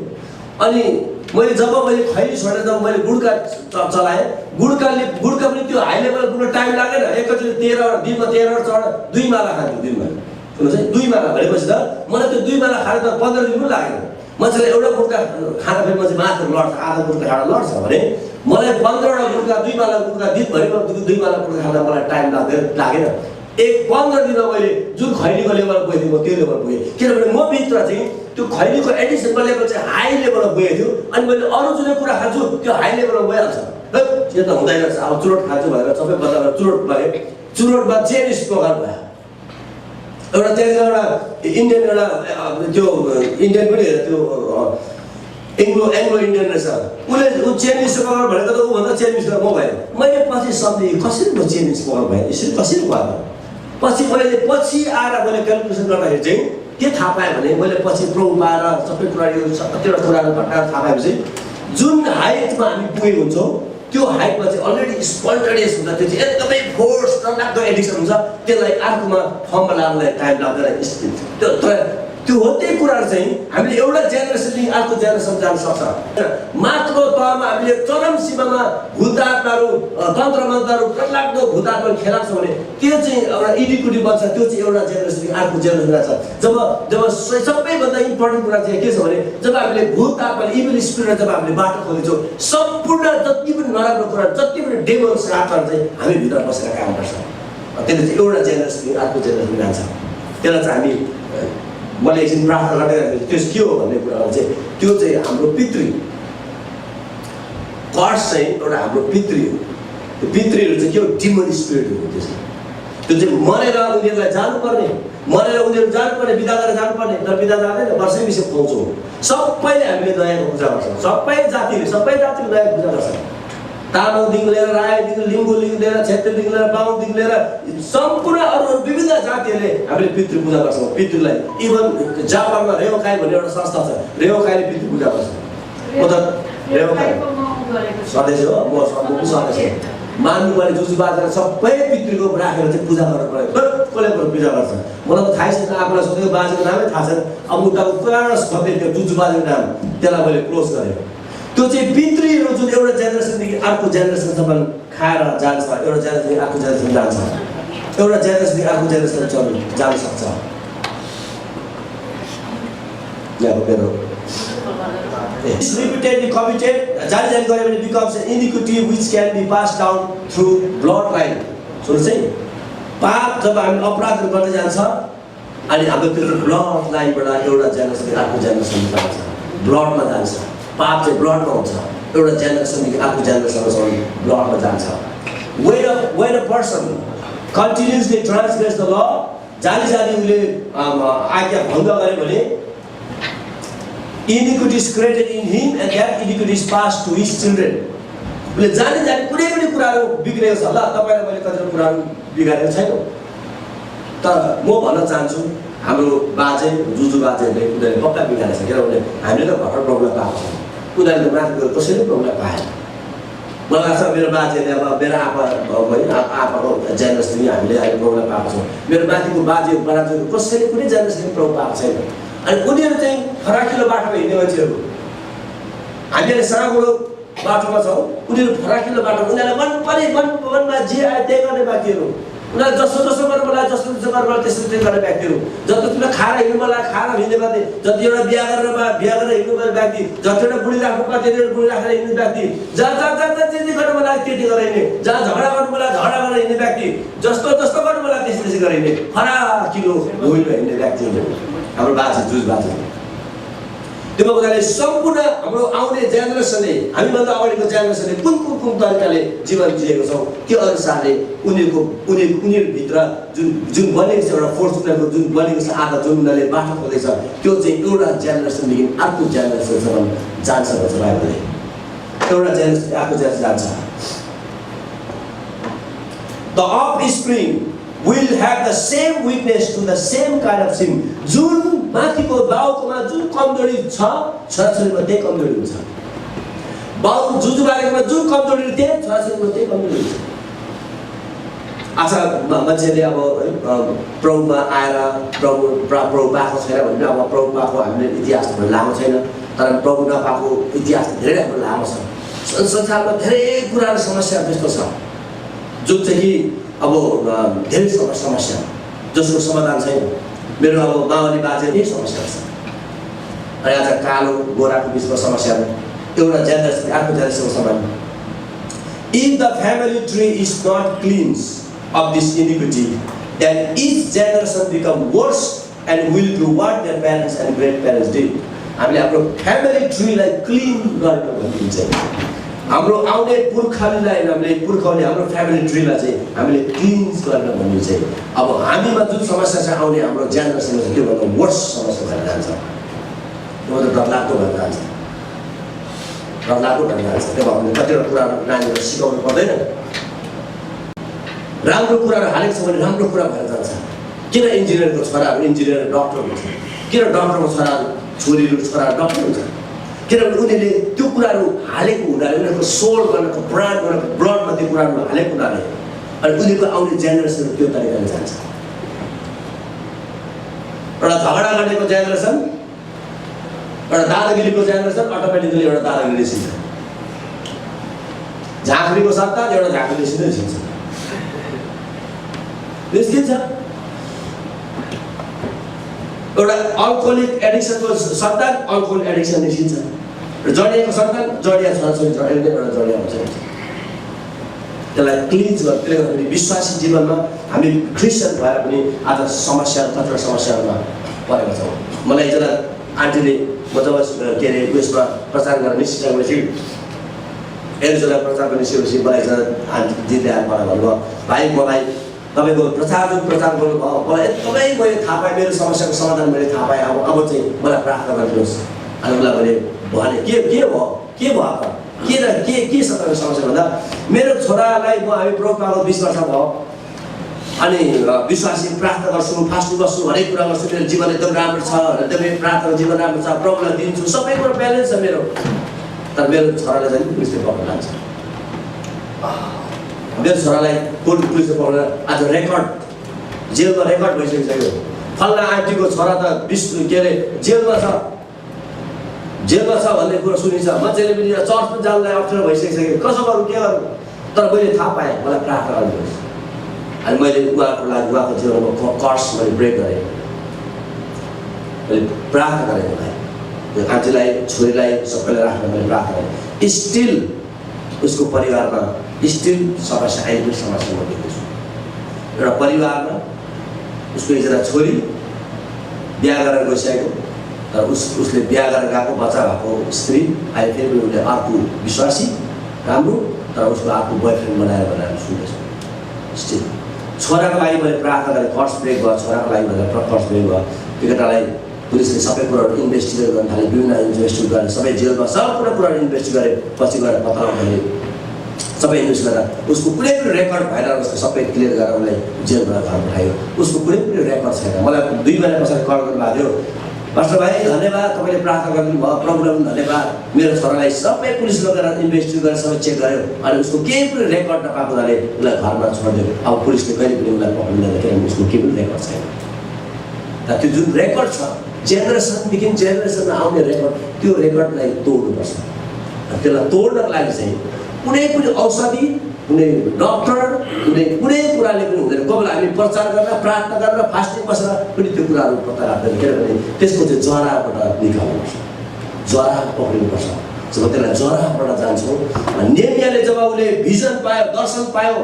अनि जब मैले खैनी छोडेर जब मैले गुड्का चलाएँ, गुड्का पनि त्यो हाई लेभलमा पुग्न टाइम लागेन। एकैचोटि 13 दिनमा 13 चढ 2 माला खान्थ्यो दिनमा। सुन्नुहोस् है, 2 माला भनेपछि त मलाई त्यो 2 माला खाएर त 15 दिन पनि लागेन। मान्छेले एउटा गुड्का खाँदा फेरि मान्छे माथि लड्छ, आधा गुड्का खाएर लड्छ भने मलाई 15वटा गुड्का 2 माला गुड्का दिनभरिमा 2 माला गुड्का खाँदा मलाई टाइम लागेन। 15 दिनमा मैले जुन खैनीको लेभल पुगेको थिएँ म त्यो लेभल पुगेँ। किनभने म भित्र चाहिँ त्यो खैनीको एडिक्सनको लेभल चाहिँ हाई लेभलमा पुगेको थियो। अनि मैले अरू जुनै कुरा खान्छु त्यो हाई लेभलमा गइहाल्छ। यो त हुँदैन रहेछ, अब चुरोट खान्छु भनेर सबै बजारमा चुरोट लगेँ। चुरोटमा चेनिस प्रकार भयो। एउटा त्यहाँनिर एउटा इन्डियन एउटा त्यो इन्डियन पनि त्यो एङ्ग्लो इन्डियन रहेछ, ऊ चेनिस प्रकार भनेको त ऊभन्दा चेनिस म भएँ। मैले पछि सम्झेँ कसरी म चेनिस प्रकार भएँ, यसरी कसरी भयो। पछि आएर मैले क्यालकुलेसन गर्दाखेरि चाहिँ के थाहा पाएँ भने मैले पछि प्रोब पाएर सबै कुरा यो कतिवटा कुराहरू घटाएर थाहा पाएपछि जुन हाइटमा हामी पुगेको हुन्छौँ त्यो हाइटमा चाहिँ अलरेडी स्पन्टेनियस हुन्छ। त्यो चाहिँ एकदमै फोर्स डरलाग्दो एडिक्सन हुन्छ। त्यसलाई अर्कोमा फर्ममा लाग्नलाई टाइम लाग्दैन। त्यो हो त्यही कुराहरू चाहिँ हामीले एउटा जेनेरेसनदेखि अर्को जेनेरेसन जान सक्छ। माथिल्लो तहमा हामीले चरम सीमामा भूतात्माहरू तन्त्र मन्त्रहरू डरलाग्दो भूतात्माहरू खेलाउँछौँ भने त्यो चाहिँ एउटा इडिकुटी बन्छ। त्यो चाहिँ एउटा जेनेरेसनदेखि अर्को जेनेरेसन जान्छ। जब सबैभन्दा इम्पोर्टेन्ट कुरा चाहिँ के छ भने जब हामीले भूतात्मा इभिल स्पिरिटलाई जब हामीले बाटो खोलिन्छौँ, सम्पूर्ण जति पनि नराम्रो कुरा जति पनि डेमोन्स आत्माहरू चाहिँ हामी भित्र बसेर काम गर्छ। त्यसले चाहिँ एउटा जेनेरेसनदेखि अर्को जेनेरेसन जान्छ। त्यसलाई चाहिँ हामी मैले एकछिन प्रार्थना गरिरहेको थिएँ। त्यो के हो भन्ने कुरामा चाहिँ त्यो चाहिँ हाम्रो पितृ कर्स चाहिँ एउटा हाम्रो पितृ हो। त्यो पितृहरू चाहिँ के हो, डिमन स्पिरिट हो। त्यो चाहिँ मरेर उनीहरूलाई जानुपर्ने, बिदा गरेर जानुपर्ने, तर बिदा जाँदैन, वर्षै विषय खुवाउँछौँ। सबैले हामीले दयाको पूजा गर्छौँ, सबै जातिले दयाको पूजा गर्छ। तामाङदेखि लिएर राईदेखि लिम्बूदेखि लिएर छेत्रीदेखि लिएर बाहुनदेखि लिएर सम्पूर्ण अरू विभिन्न जातिहरूले हामीले पितृ पूजा गर्छौँ। पितृलाई इभन जापानमा रेओकाई भन्ने एउटा संस्था छ, रेओकाईले पितृ पूजा गर्छ। म त रेओकाई सदस्य हो, म पनि सदस्य हो। मान्नुपर्ने जुजु बाजेर सबै पितृको राखेर चाहिँ पूजा गर्नु पऱ्यो। कसले पूजा गर्छ मलाई त थाहै छैन। आफूलाई सोधेको बाजेको नामै थाहा छैन। अब उताको पुरानो खोज्दै त्यो जुजु बाजेको नाम त्यसलाई मैले क्लोज गरेँ। त्यो चाहिँ पितृहरू जुन एउटा जेनेरेसनदेखि अर्को जेनेरेसनसम्म खाएर जान्छ, एउटा जेनेरेसनदेखि अर्को जेनेरेसन जान्छ, एउटा जेनेरेसनदेखि अर्को जेनेरेसन जान सक्छ। Repeatedly committed, जारी गऱ्यो भने becomes an iniquity which can be passed down through bloodline. सुन्नुहोस् है, पाप जब हामी अपराधहरू गर्दै जान्छ अनि हाम्रो त्यो ब्लड लाइनबाट एउटा जेनेरेसनदेखि अर्को जेनेरेसन जान्छ, ब्लडमा जान्छ। पाप चाहिँ ब्लडमा हुन्छ, एउटा जेनेरेसनदेखि अर्को जेनेरेसनसम्म ब्लडमा जान्छ। When a person continuously transgress the law, जाली उसले आज्ञा भङ्ग गर्यो भने iniquity is created in him and that iniquity is passed to his children. उसले जानी कुनै पनि कुराहरू बिग्रेको छ। ल तपाईँलाई मैले कतिवटा कुराहरू बिगारेको छैन, तर म भन्न चाहन्छु हाम्रो बाजे जुजु बाजेहरूले उनीहरूले पक्का बिगारेको छ। किनभने हामीले त भर्खर प्रब्लम पाएको छ, उनीहरूले त माथि गएर कसैले प्रब्लम पाएन। मलाई लाग्छ मेरो बाजेले अब मेरो आपाको जेनेरेसनदेखि हामीले अहिले प्रब्लम पाएको छौँ। मेरो माथिको बाजे बराजुहरू कसैले कुनै जेनेरेसनदेखि प्रब्लम पाएको छैन। अनि उनीहरू चाहिँ फराकिलो बाटोमा हिँड्ने मान्छेहरू, हामीहरूले साँगुरो बाटोमा छौँ, उनीहरू फराकिलो बाटो, उनीहरूलाई मनमा जे आयो त्यही गर्ने बाँकीहरू। उनीहरू जस्तो जस्तो गर्नु मलाई जस्तो जस्तो गर्नु मलाई त्यस्तो त्यस्तो गर्ने व्यक्तिहरू जति तिमीलाई खाएर हिँड्नु मलाई खाएर हिँड्ने मात्रै जति एउटा बिहा गरेर हिँड्नु पर्ने व्यक्ति जति एउटा बुढी राख्नु पर्छ त्यति एउटा बुढी राखेर हिँड्ने व्यक्ति जहाँ जे गर्नु मलाई त्यति गरेर हिँड्ने जहाँ झगडा गर्नु मलाई झगडा गरेर हिँड्ने व्यक्ति जस्तो जस्तो गर्नु मलाई त्यस्तै त्यस्तै गरेर हिँड्ने फराकिलो भूमिमा हिँड्ने व्यक्तिहरू हाम्रो बाजे जुज बाजे त्यो कुराले सम्पूर्ण हाम्रो आउने जेनेरेसनले हामीभन्दा अगाडिको जेनेरेसनले कुन तरिकाले जीवन जिएको छौँ त्यो अनुसारले उनीहरूभित्र जुन बनेको छ एउटा फोर्स उनीहरूको जुन बनेको छ आधा जुन उनीहरूले बाटो खोज्दैछ त्यो चाहिँ एउटा जेनेरेसनदेखि अर्को जेनेरेसनसम्म जान्छ भन्छ बाइबलले एउटा जेनेरेसन अर्को जेनेरेसन जान्छ The offspring will have the same weakness to the same kind of sin. जुन माथिको बाउकोमा जुन कमजोरी छ छोराछोरीमा त्यही कमजोरी हुन्छ बाउ जुजुबारेकोमा जुन कमजोरी थिए छोराछोरीमा त्यही कमजोरी हुन्छ आज मान्छेले अब प्रभुमा आएर प्रभु पाएको छैन भने अब प्रभु पाएको हामीले इतिहास लामो छैन तर प्रभु नपाएको इतिहास धेरै हाम्रो लामो छ संसारमा धेरै कुराहरू समस्या त्यस्तो छ जुन चाहिँ कि अब धेरै समस्या जसको समाधान छैन मेरो अब मावली बाजे यही समस्या छ अनि आज कालो गोराको बिचको समस्या एउटा जेनेरेसन अर्को जेनेरेसनको समाधान If the family tree is not cleansed of this iniquity, then each generation become worse and will do what their parents and great-parents did. हामीले हाम्रो फ्यामिली ट्रीलाई क्लिन गर्न भनिन्छ हाम्रो आउने पुर्खालीलाई पुर्खाउने हाम्रो फ्यामिली ट्रीलाई चाहिँ हामीले क्लिन्स गर्न भन्ने चाहिँ अब हामीमा जुन समस्या छ आउने हाम्रो जेनेरेसनमा चाहिँ त्योभन्दा वर्स समस्या भएर जान्छ त्योभन्दा डरलाग्दो भएर जान्छ त्यो भयो भने कतिवटा कुराहरू नानीहरूलाई सिकाउनु पर्दैन राम्रो कुराहरू हालेको छ भने राम्रो कुरा भएर जान्छ किन इन्जिनियरको छोराहरू इन्जिनियर डक्टर हुन्छ किन डक्टरको छोराहरू छोरीहरू छोराहरू डक्टर हुन्छ किनभने उनीहरूले त्यो कुराहरू हालेको हुनाले उनीहरूको सोल गर्नको प्राण गर्नको ब्लडमा त्यो कुराहरू हालेको हुनाले अनि उनीहरूको आउने जेनेरेसन त्यो तरिकाले जान्छ एउटा झगडा गरेको जेनेरेसन एउटा दादागिरीको जेनेरेसन अटोमेटिकली एउटा दादागिरी सिक्छ झाँक्रीको सन्तान एउटा झाँक्री सिक्दै सिक्छ निस्किन्छ एउटा अल्कोहोलिक एडिक्सनको सन्तान अल्कोहोल एडिक्सन निस्किन्छ जडियाको सन्तान जडिया छोराछोरी एउटा जडिया हुन्छ त्यसलाई क्लिन्स गर्छ त्यसले गर्दाखेरि विश्वासी जीवनमा हामी क्रिस्चियन भएर पनि आज समस्या कतिवटा समस्याहरूमा परेका छौँ मलाई एकजना आन्टीले म जब के अरे उयसमा प्रचार गरेर निस्किसकेपछि एकजना प्रचार गर्न निस्केपछि मलाई एकजना आन्टी दिदीले आएर मलाई भन्नुभयो भाइ मलाई तपाईँको प्रचार गर्नुभयो मलाई एकदमै मैले थाहा पाएँ मेरो समस्याको समाधान मैले थाहा पाएँ अब चाहिँ मलाई प्रार्थना गरिदिनुहोस् अनि उसलाई मैले भने के भयो के छ तपाईँको समस्या भन्दा मेरो छोरालाई हामी प्रभुपाको 20 वर्ष भयो अनि विश्वासी प्रार्थना गर्छु फास्टिङ गर्छु हरेक कुरा गर्छु मेरो जीवन एकदम राम्रो छ एकदमै प्रार्थना जीवन राम्रो छ प्रभुलाई दिन्छु सबै कुरा ब्यालेन्स छ मेरो तर मेरो छोरालाई चाहिँ पुलिसले पक्रेर लान्छ मेरो छोरालाई पुलिसले पक्रेर आज रेकर्ड जेलमा रेकर्ड भइसकिसक्यो फल्ना आन्टीको छोरा त 20 के अरे जेलमा छ भन्ने कुरा सुनिन्छ मान्छेले पनि चर्च पनि जान्नलाई अप्ठ्यारो भइसकिसक्यो कसो गरौँ के गरौँ तर मैले थाहा पाएँ मलाई प्रार्थना गर्नुहोस् अनि मैले उहाँको लागि उहाँको जीवनमा कर्स मैले ब्रेक गरेँ मैले प्रार्थना गरेँ उसलाई त्यो आन्टीलाई छोरीलाई सबैलाई राख्न मैले प्रार्थना गरेँ स्टिल उसको परिवारमा स्टिल समस्या अहिले पनि समस्या म देख्दैछु एउटा परिवारमा उसको एकजना छोरी बिहा गरेर गइसकेको तर उसले बिहा गरेर गएको बच्चा भएको स्त्री अहिले फेरि पनि उसले अर्को विश्वासी राम्रो तर उसको अर्को बोयफ्रेन्ड बनाएर भनेर सुन्दैछु स्टिल छोराको लागि मैले प्रार्थना गरेँ कर्स ब्रेक भयो छोराको लागि भनेर कर्स ब्रेक भयो त्यो केटालाई पुलिसले सबै कुराहरू इन्भेस्टिगेट गर्न थाले विभिन्न इन्भेस्टिगेट गरेर सबै जेलमा सम्पूर्ण कुराहरू इन्भेस्टिगेट गरे पछि गएर पत्ता लगाउने सबै इन्भेस्ट गरेर उसको कुनै पनि रेकर्ड भएर उसको सबै क्लियर गरेर उसलाई जेलबाट घर पठायो उसको कुनै पनि रेकर्ड छैन मलाई 2 महिना पछाडि कल गर्नुभएको थियो पास्टर भाइ धन्यवाद तपाईँले प्रार्थना गर्नु भयो प्रभुलाई पनि धन्यवाद मेरो छोरालाई सबै पुलिस लगेर इन्भेस्टिगेट गरेर सबै चेक गर्यो अनि उसको केही पनि रेकर्ड नपाएको हुनाले उसलाई घरमा छोडिदियो अब पुलिसले कहिले पनि उसलाई पक्रिँदैन किनभने उसको केही पनि रेकर्ड छैन र त्यो जुन रेकर्ड छ जेनेरेसनदेखि जेनेरेसनमा आउने रेकर्ड त्यो रेकर्डलाई तोड्नुपर्छ र त्यसलाई तोड्नको लागि चाहिँ कुनै पनि औषधि कुनै डक्टर कुनै कुराले पनि हुँदैन। कोही बेला हामी प्रचार गरेर प्रार्थना गरेर फास्टिङ बसेर पनि त्यो कुराहरू पत्ता लाग्दैन, किनभने त्यसको चाहिँ जराबाट निकाल्नुपर्छ, जरा पक्रिनुपर्छ। जब त्यसलाई जराबाट जान्छौँ, नेमियाले जब उसले भिजन पायो, दर्शन पायो,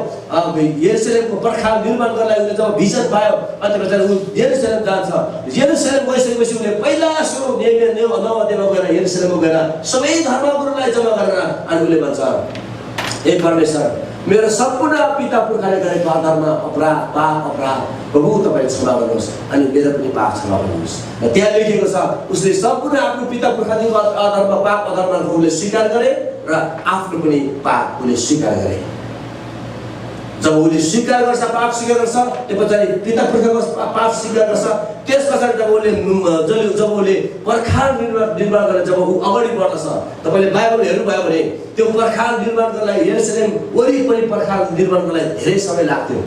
यरुशलेमको पर्खाल निर्माण गर्नलाई उसले जब भिजन पायो, अनि त्यसपछि ऊ यरुशलेम जान्छ। यरुशलेम गइसकेपछि उसले पहिला सुरु नेमिया नौ अध्यायमा गएर यरुशलेममा गएर सबै धर्मगुरुलाई जम्मा गरेर अनि उसले भन्छ, हे परमेश्वर, मेरो सम्पूर्ण पिता पुर्खाले गरेको अधर्म अपराध पाप अपराध प्रभु तपाईले क्षमा गर्नुहोस् अनि मेरो पनि पाप क्षमा गर्नुहोस्। र त्यहाँ लेखेको छ उसले सम्पूर्ण आफ्नो पिता पुर्खादेखिको अधर्म पाप अधर्मको उसले स्वीकार गरे र आफ्नो पनि पाप उसले स्वीकार गरे। जब उसले स्वीकार गर्छ, पाप स्वीकार गर्छ, त्यो पछाडि पिता पुर्खाको पाप स्वीकार गर्छ, त्यस पछाडि जब उसले पर्खाल निर्माण गरेर जब ऊ अगाडि बढ्दछ, तपाईँले बाइबल हेर्नुभयो भने त्यो पर्खाल निर्माण गर्नलाई यरुशलेम वरिपरि पर्खाल निर्माण गर्नलाई धेरै समय लाग्थ्यो,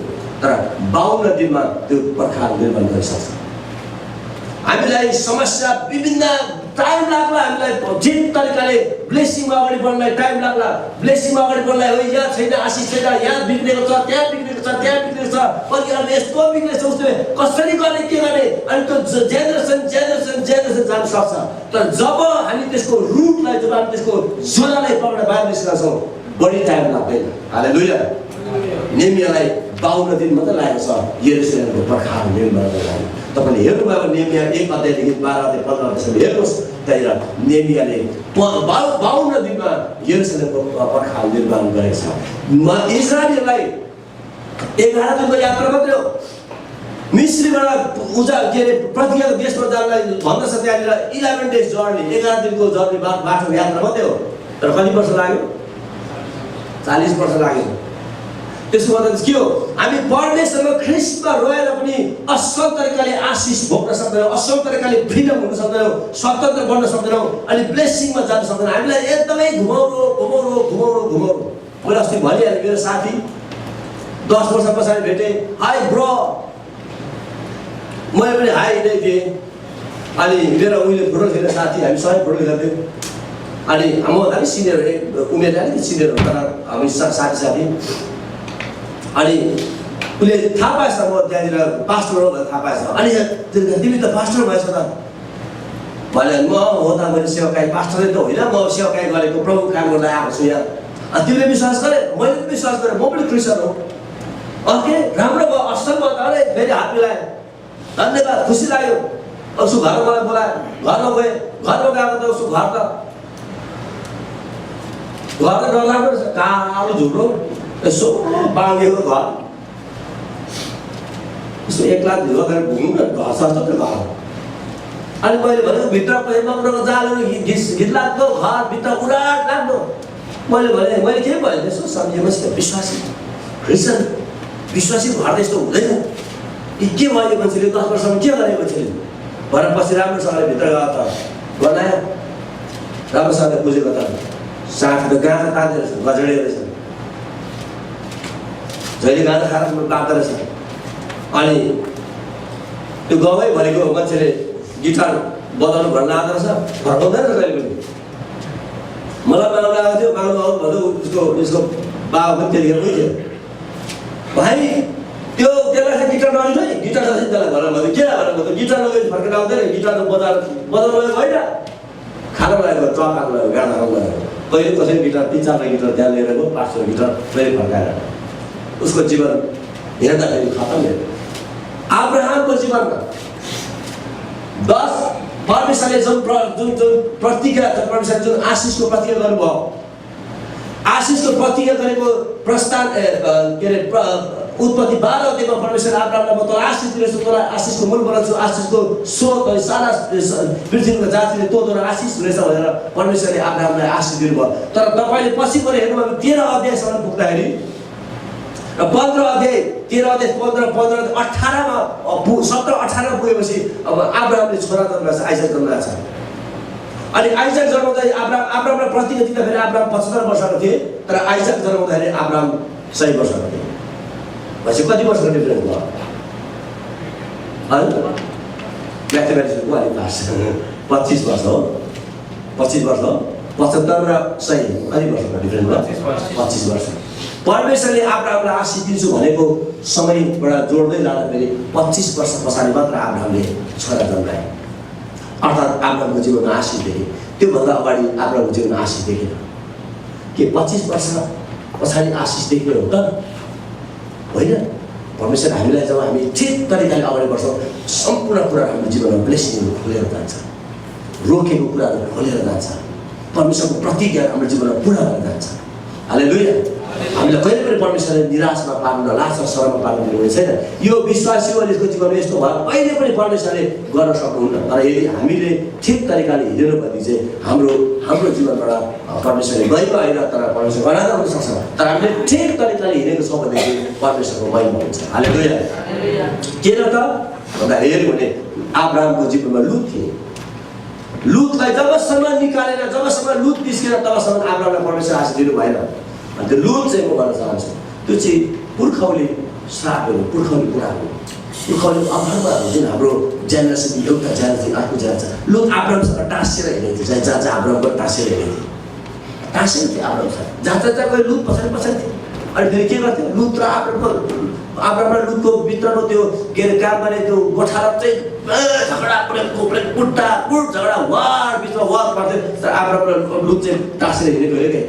तर 52 दिनमा त्यो पर्खाल निर्माण गरिसक्छ। हामीलाई समस्या विभिन्न टाइम लाग्ला, हामीलाई जे तरिकाले ब्लेसिङमा अगाडि बढ्नलाई टाइम लाग्ला, ब्लेसिङमा अगाडि बढ्नलाई हो यहाँ छैन, आशिष छैन, यहाँ बिग्रेको छ, त्यहाँ बिग्रेको छ, त्यहाँ बिग्रेको छ, परिवारमा यस्तो बिग्रेको छ, उसले कसरी गर्ने के गर्ने, अनि त्यो जेनेरेसन जान सक्छ। तर जब हामी त्यसको रुटलाई, जब हामी त्यसको झोलालाई पक्रेर बाहिर निस्केका छौँ, बढी टाइम लाग्दैन। हालेलुया। नेमियालाई 52 दिन मात्रै लागेको छ यरुशलेमको पर्खाल निर्माण गर्न। तपाईँले हेर्नुभयो भने नेमिया 1 अध्यायदेखि 12 अध्याय 15 अध्यायसम्म हेर्नुहोस्, त्यहाँनिर नेमियाले 52 दिनमा यरुशलेमको पर्खाल निर्माण गरेको छ। इजरायलीहरूलाई 11 दिनको यात्रा मात्रै हो। मिस्रीबाट प्रतिज्ञाको देशमा जानलाई भन्दछ त्यहाँनिर 11 डेज जर्नी, 11 दिनको जर्नी बाटो यात्रा मात्रै हो। तर कति वर्ष लाग्यो? 40 वर्ष लाग्यो। त्यसको मतलब के हो? हामी परमेश्वरमा ख्रिस्टमा रहेर पनि असल तरिकाले आशिष भोग्न सक्दैनौँ, असल तरिकाले फ्रिडम हुन सक्दैनौँ, स्वतन्त्र बन्न सक्दैनौँ, अनि ब्लेसिङमा जान सक्दैनौँ। हामीलाई एकदमै घुमाउरो। मैले अस्ति भनिहालेँ, मेरो साथी 10 वर्ष पछाडि भेटेँ, हाई ब्रो, मैले पनि हाई नै दिएँ। अनि मेरो उहिले फुटबल खेल्ने साथी, हामी सबै फुटबल खेल्थ्यौँ। अनि म अलिक सिनियर, उमेरले अलिकति सिनियर हो, तर हामी साथी अनि उसले थाहा पाएछ म त्यहाँनिर पास्टर हो भनेर थाहा पाएछ। अनि तिमी त पास्टर भएछ त भने, म हो त, मैले सेवाकाई पास्टरै त होइन, म सेवाकाई गरेको प्रभु काम गर्दा आएको छु यहाँ। अनि तिमीले विश्वास गरे, मैले पनि विश्वास गरेँ, म पनि क्रिस्चियन हो। ओके, राम्रो भयो, असल भयो त। अरे फेरि हात मिलाएँ, धन्यवाद, खुसी लाग्यो। उसको घरमा मलाई बोलायो, घरमा गएँ, घरमा गएको त उसको घर त डरलाग्दो रहेछ, कालो झुम्रो, यसो बाँधिएको घर, यसो 1 लाख ढुवा गरेर घुम्नु न, घर सर्छ त्यो घर। अनि मैले भनेको भित्र मग्नको जालहरू घिनलाग्दो घर, भित्र उराट लाग्दो। मैले के भने यसो सम्झेपछि विश्वासी क्रिस्चियन विश्वासीको घर त यस्तो हुँदैन। के भयो यो मान्छेले 10 वर्षमा के गरेको मान्छेले भनेर पछि राम्रोसँगले भित्र गयो त बनायो, राम्रोसँगले बुझेको त साथ त गाँदा तान्दै रहेछ, गजडे रहेछ, जहिले गाँदा खाएर तान्दो रहेछ। अनि त्यो गाउँमै भनेको मान्छेले गिटार बजाउनु भन्न आएको रहेछ, फर्काउँदैन रहेछ कहिले पनि। मलाई बनाउनु आएको थियो, माग्नु आउनु भन्दा उसको बाबा पनि त्यतिखेर उही थियो। भाइ त्यसलाई चाहिँ गिटार नआउँछ है, गिटार छ त्यसलाई भनेर भन्यो। के भनेर गिटार नगयो फर्केर आउँदैन, गिटार बजाउनु गएको होइन, खाना लगाएको ट्रक खानु लगायो, गाडा खानु लगायो। कहिले कसैले गिटार 3-4 गिटार त्यहाँ लिएर गयो, 500 गिटार फेरि फर्काएर उसको जीवन हेर्दाखेरि खतम हेर्यो। अब्राहमको जीवनमा 10 परमेश्वरले जुन प्रतिज्ञा, परमेश्वरले जुन आशिषको प्रतिज्ञा गर्नुभयो, आशिषको प्रतिज्ञा गरेको प्रस्थान के अरे उत्पत्ति 12 अध्यायमा परमेश्वरले अब्राहमलाई म तँलाई आशिष दिनेछु, तँलाई आशिषको मूल बनाउँछु, आशिषको स्रोत अनि सारा पृथ्वीको जातिले तँद्वारा आशिष हुनेछ भनेर परमेश्वरले अब्राहमलाई आशिष दिनुभयो। तर तपाईँले पछि गएर हेर्नुभयो 13 अध्यायसम्म पुग्दाखेरि र 15 अध्याय 13 अध्याय 15 18मा 17-18 पुगेपछि अब अब्राहमले छोरा जन्माएको छ, आइजक जन्माएको छ। अनि आइजक जन्माउँदाखेरि अब्राहमलाई प्रतिज्ञा दिँदाखेरि अब्राहम 75 वर्षको थिए, तर आइजक जन्माउँदाखेरि अब्राहम 100 वर्षको थिए। भनेपछि कति वर्षको डिफ्रेन्स भयो? म्याथमेटिक्सको अलिक पास 25 वर्ष हो, 25 वर्ष हो, 75 र 100 कति वर्षको डिफ्रेन्स भयो? 25 वर्ष। परमेश्वरले अब्राहमलाई आशीष दिन्छु भनेको समयबाट जोड्दै लाँदाखेरि 25 वर्ष पछाडि मात्र अब्राहमले छोरा जन्माए। अर्थात् अब्राहमको जीवनमा आशीष देखे। त्योभन्दा अगाडि अब्राहमको जीवनमा आशीष देखेन। के 25 वर्ष पछाडि आशीष देख्ने हो त? होइन। परमेश्वर हामीलाई जब हामी ठिक तरिकाले अगाडि बढ्छौँ सम्पूर्ण कुरा हाम्रो जीवनमा ब्लेसिङहरू खोलेर जान्छ, रोकेको कुराहरू खोलेर जान्छ, परमेश्वरको प्रतिज्ञा हाम्रो जीवनमा पुरा भएर जान्छ। हालेलुया। हामीलाई कहिले पनि परमेश्वरले निराशमा पार्नु नलास र शरमा पार्नु दिनु हुने छैन। यो विश्वासीहरूको जीवनमा यस्तो भयो कहिले पनि परमेश्वरले गर्न सक्नुहुन्न। तर यदि हामीले ठिक तरिकाले हिँडेनौँ भने चाहिँ हाम्रो जीवनबाट परमेश्वरले गएको होइन, तर परमेश्वर गराउँदा हुन सक्छ। तर हामीले ठिक तरिकाले हिँडेको छौँ भनेदेखि परमेश्वरको महिमा हुन्छ। हालेलुया। किन त भन्दा हेऱ्यो भने अब्राहमको जीवनमा लुत थिए। लुतलाई जबसम्म निकालेर जबसम्म लुत निस्केर तबसम्म अब्राहमलाई परमेश्वर आशीष दिनु भएन। अनि त्यो लुत चाहिँ म भन्न चाहन्छु त्यो चाहिँ पुर्खौली श्रापहरू, पुर्खौली कुराहरू, पुर्खौली अधर्महरू जुन हाम्रो जेनेरेसन एउटा जेनेरेसन अर्को जेनेरेसन। लुत अब्राहमसँग टाँसेर हिँडेको थियो, जहाँ अब्राहम पनि टाँसेर हिँडेको थियो, टाँसेर थियो अब्राहमसँग। जहाँ गयो लुत पछाडि थियो। अनि फेरि के गर्थ्यो लुत र अब्राहम र लुतको भित्रको त्यो के अरे काम गर्ने त्यो गोठाला चाहिँ झगडा पुट्टा झगडा वार बिचमा वार पर्थ्यो। तर अब्राहम र लुत चाहिँ टाँसेर हिँडेको हो क्या।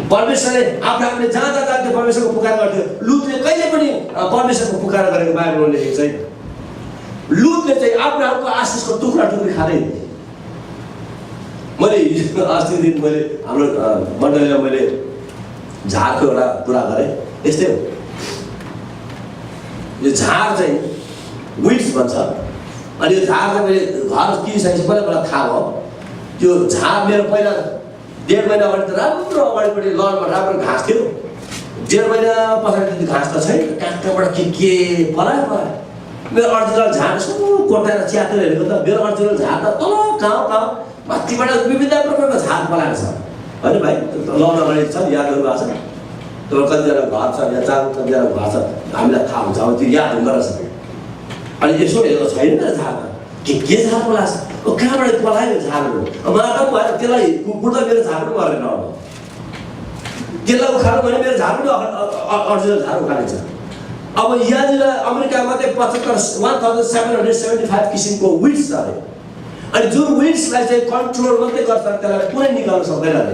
परमेश्वरले अब्राहमले जहाँ जान्थ्यो परमेश्वरको पुकार गर्थ्यो। लुतले कहिले पनि परमेश्वरको पुकार गरेको बाइबलमा लेखेको छैन। लुतले चाहिँ अब्राहमको आशीषको टुक्रा टुक्री खाँदै मैले अस्ति दिन मैले हाम्रो मण्डलीमा मैले झारको एउटा कुरा गरेँ। यस्तै हो, यो झार चाहिँ विड्स भन्छ। अनि यो झार चाहिँ मैले घर किनिसकेपछि पहिला थाहा भयो। त्यो झार मेरो पहिला 1.5 महिना अगाडि त राम्रो अगाडिपट्टि लनमा राम्रो घाँस थियो। 1.5 महिना पछाडि त्यति घाँस त छैन, कहाँबाट के पलायो। मेरो अर्जिनल झार यसो कोटाएर च्यातेर हेरेको त मेरो अर्जिनल झार त तल कहाँ माथिबाट विविध प्रकारको झार पलाएको छ। होइन भाइ, लाउन अगाडि छ याद गर्नु भएको छ। त्यो कतिजना घर छ या कतिजना घर छ हामीलाई थाहा हुन्छ। अब त्यो याद हुँदो रहेछ। अनि यसो हेरेको छैन मेरो झारमा के झार पलाएको छ, कहाँबाट पलायो झारहरू। मलाई त भएर त्यसलाई कुट्दा मेरो झार पनि मरेन। अब त्यसलाई उखाल्नु भने मेरो झार पनि अर्जिनल झार उखालिन्छ। अब यहाँनिर अमेरिकामा चाहिँ 1775 किसिमको विड्स छ अरे। अनि जुन विड्सलाई चाहिँ कन्ट्रोल मात्रै गर्छ, त्यसलाई पुरै निकाल्न सक्दैन अरे।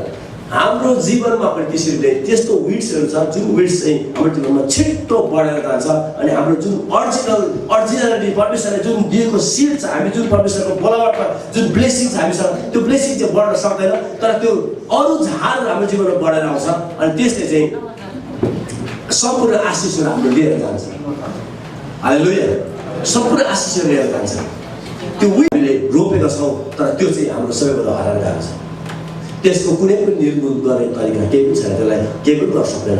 हाम्रो जीवनमा पनि त्यसरी त्यस्तो विड्सहरू छ जुन विड्स चाहिँ हाम्रो जीवनमा छिट्टो बढेर जान्छ। अनि हाम्रो जुन अर्जिनलिटी परमेश्वरले जुन दिएको सिड छ, हामी जुन परमेश्वरको बोलावटमा जुन ब्लेसिङ छ हामीसँग, त्यो ब्लेसिङ चाहिँ बढ्न सक्दैन। तर त्यो अरू झारहरू हाम्रो जीवनमा बढेर आउँछ। अनि त्यसले चाहिँ सम्पूर्ण आशिषहरू हाम्रो लिएर जान्छ। हालेलुया। सम्पूर्ण आशिषहरू लिएर जान्छ। त्यो हामीले रोपेका छौँ, तर त्यो चाहिँ हाम्रो सबैभन्दा हराएर गएको छ। त्यसको कुनै पनि निर्मूल गर्ने तरिका केही पनि छैन। त्यसलाई केही पनि गर्न सक्दैन।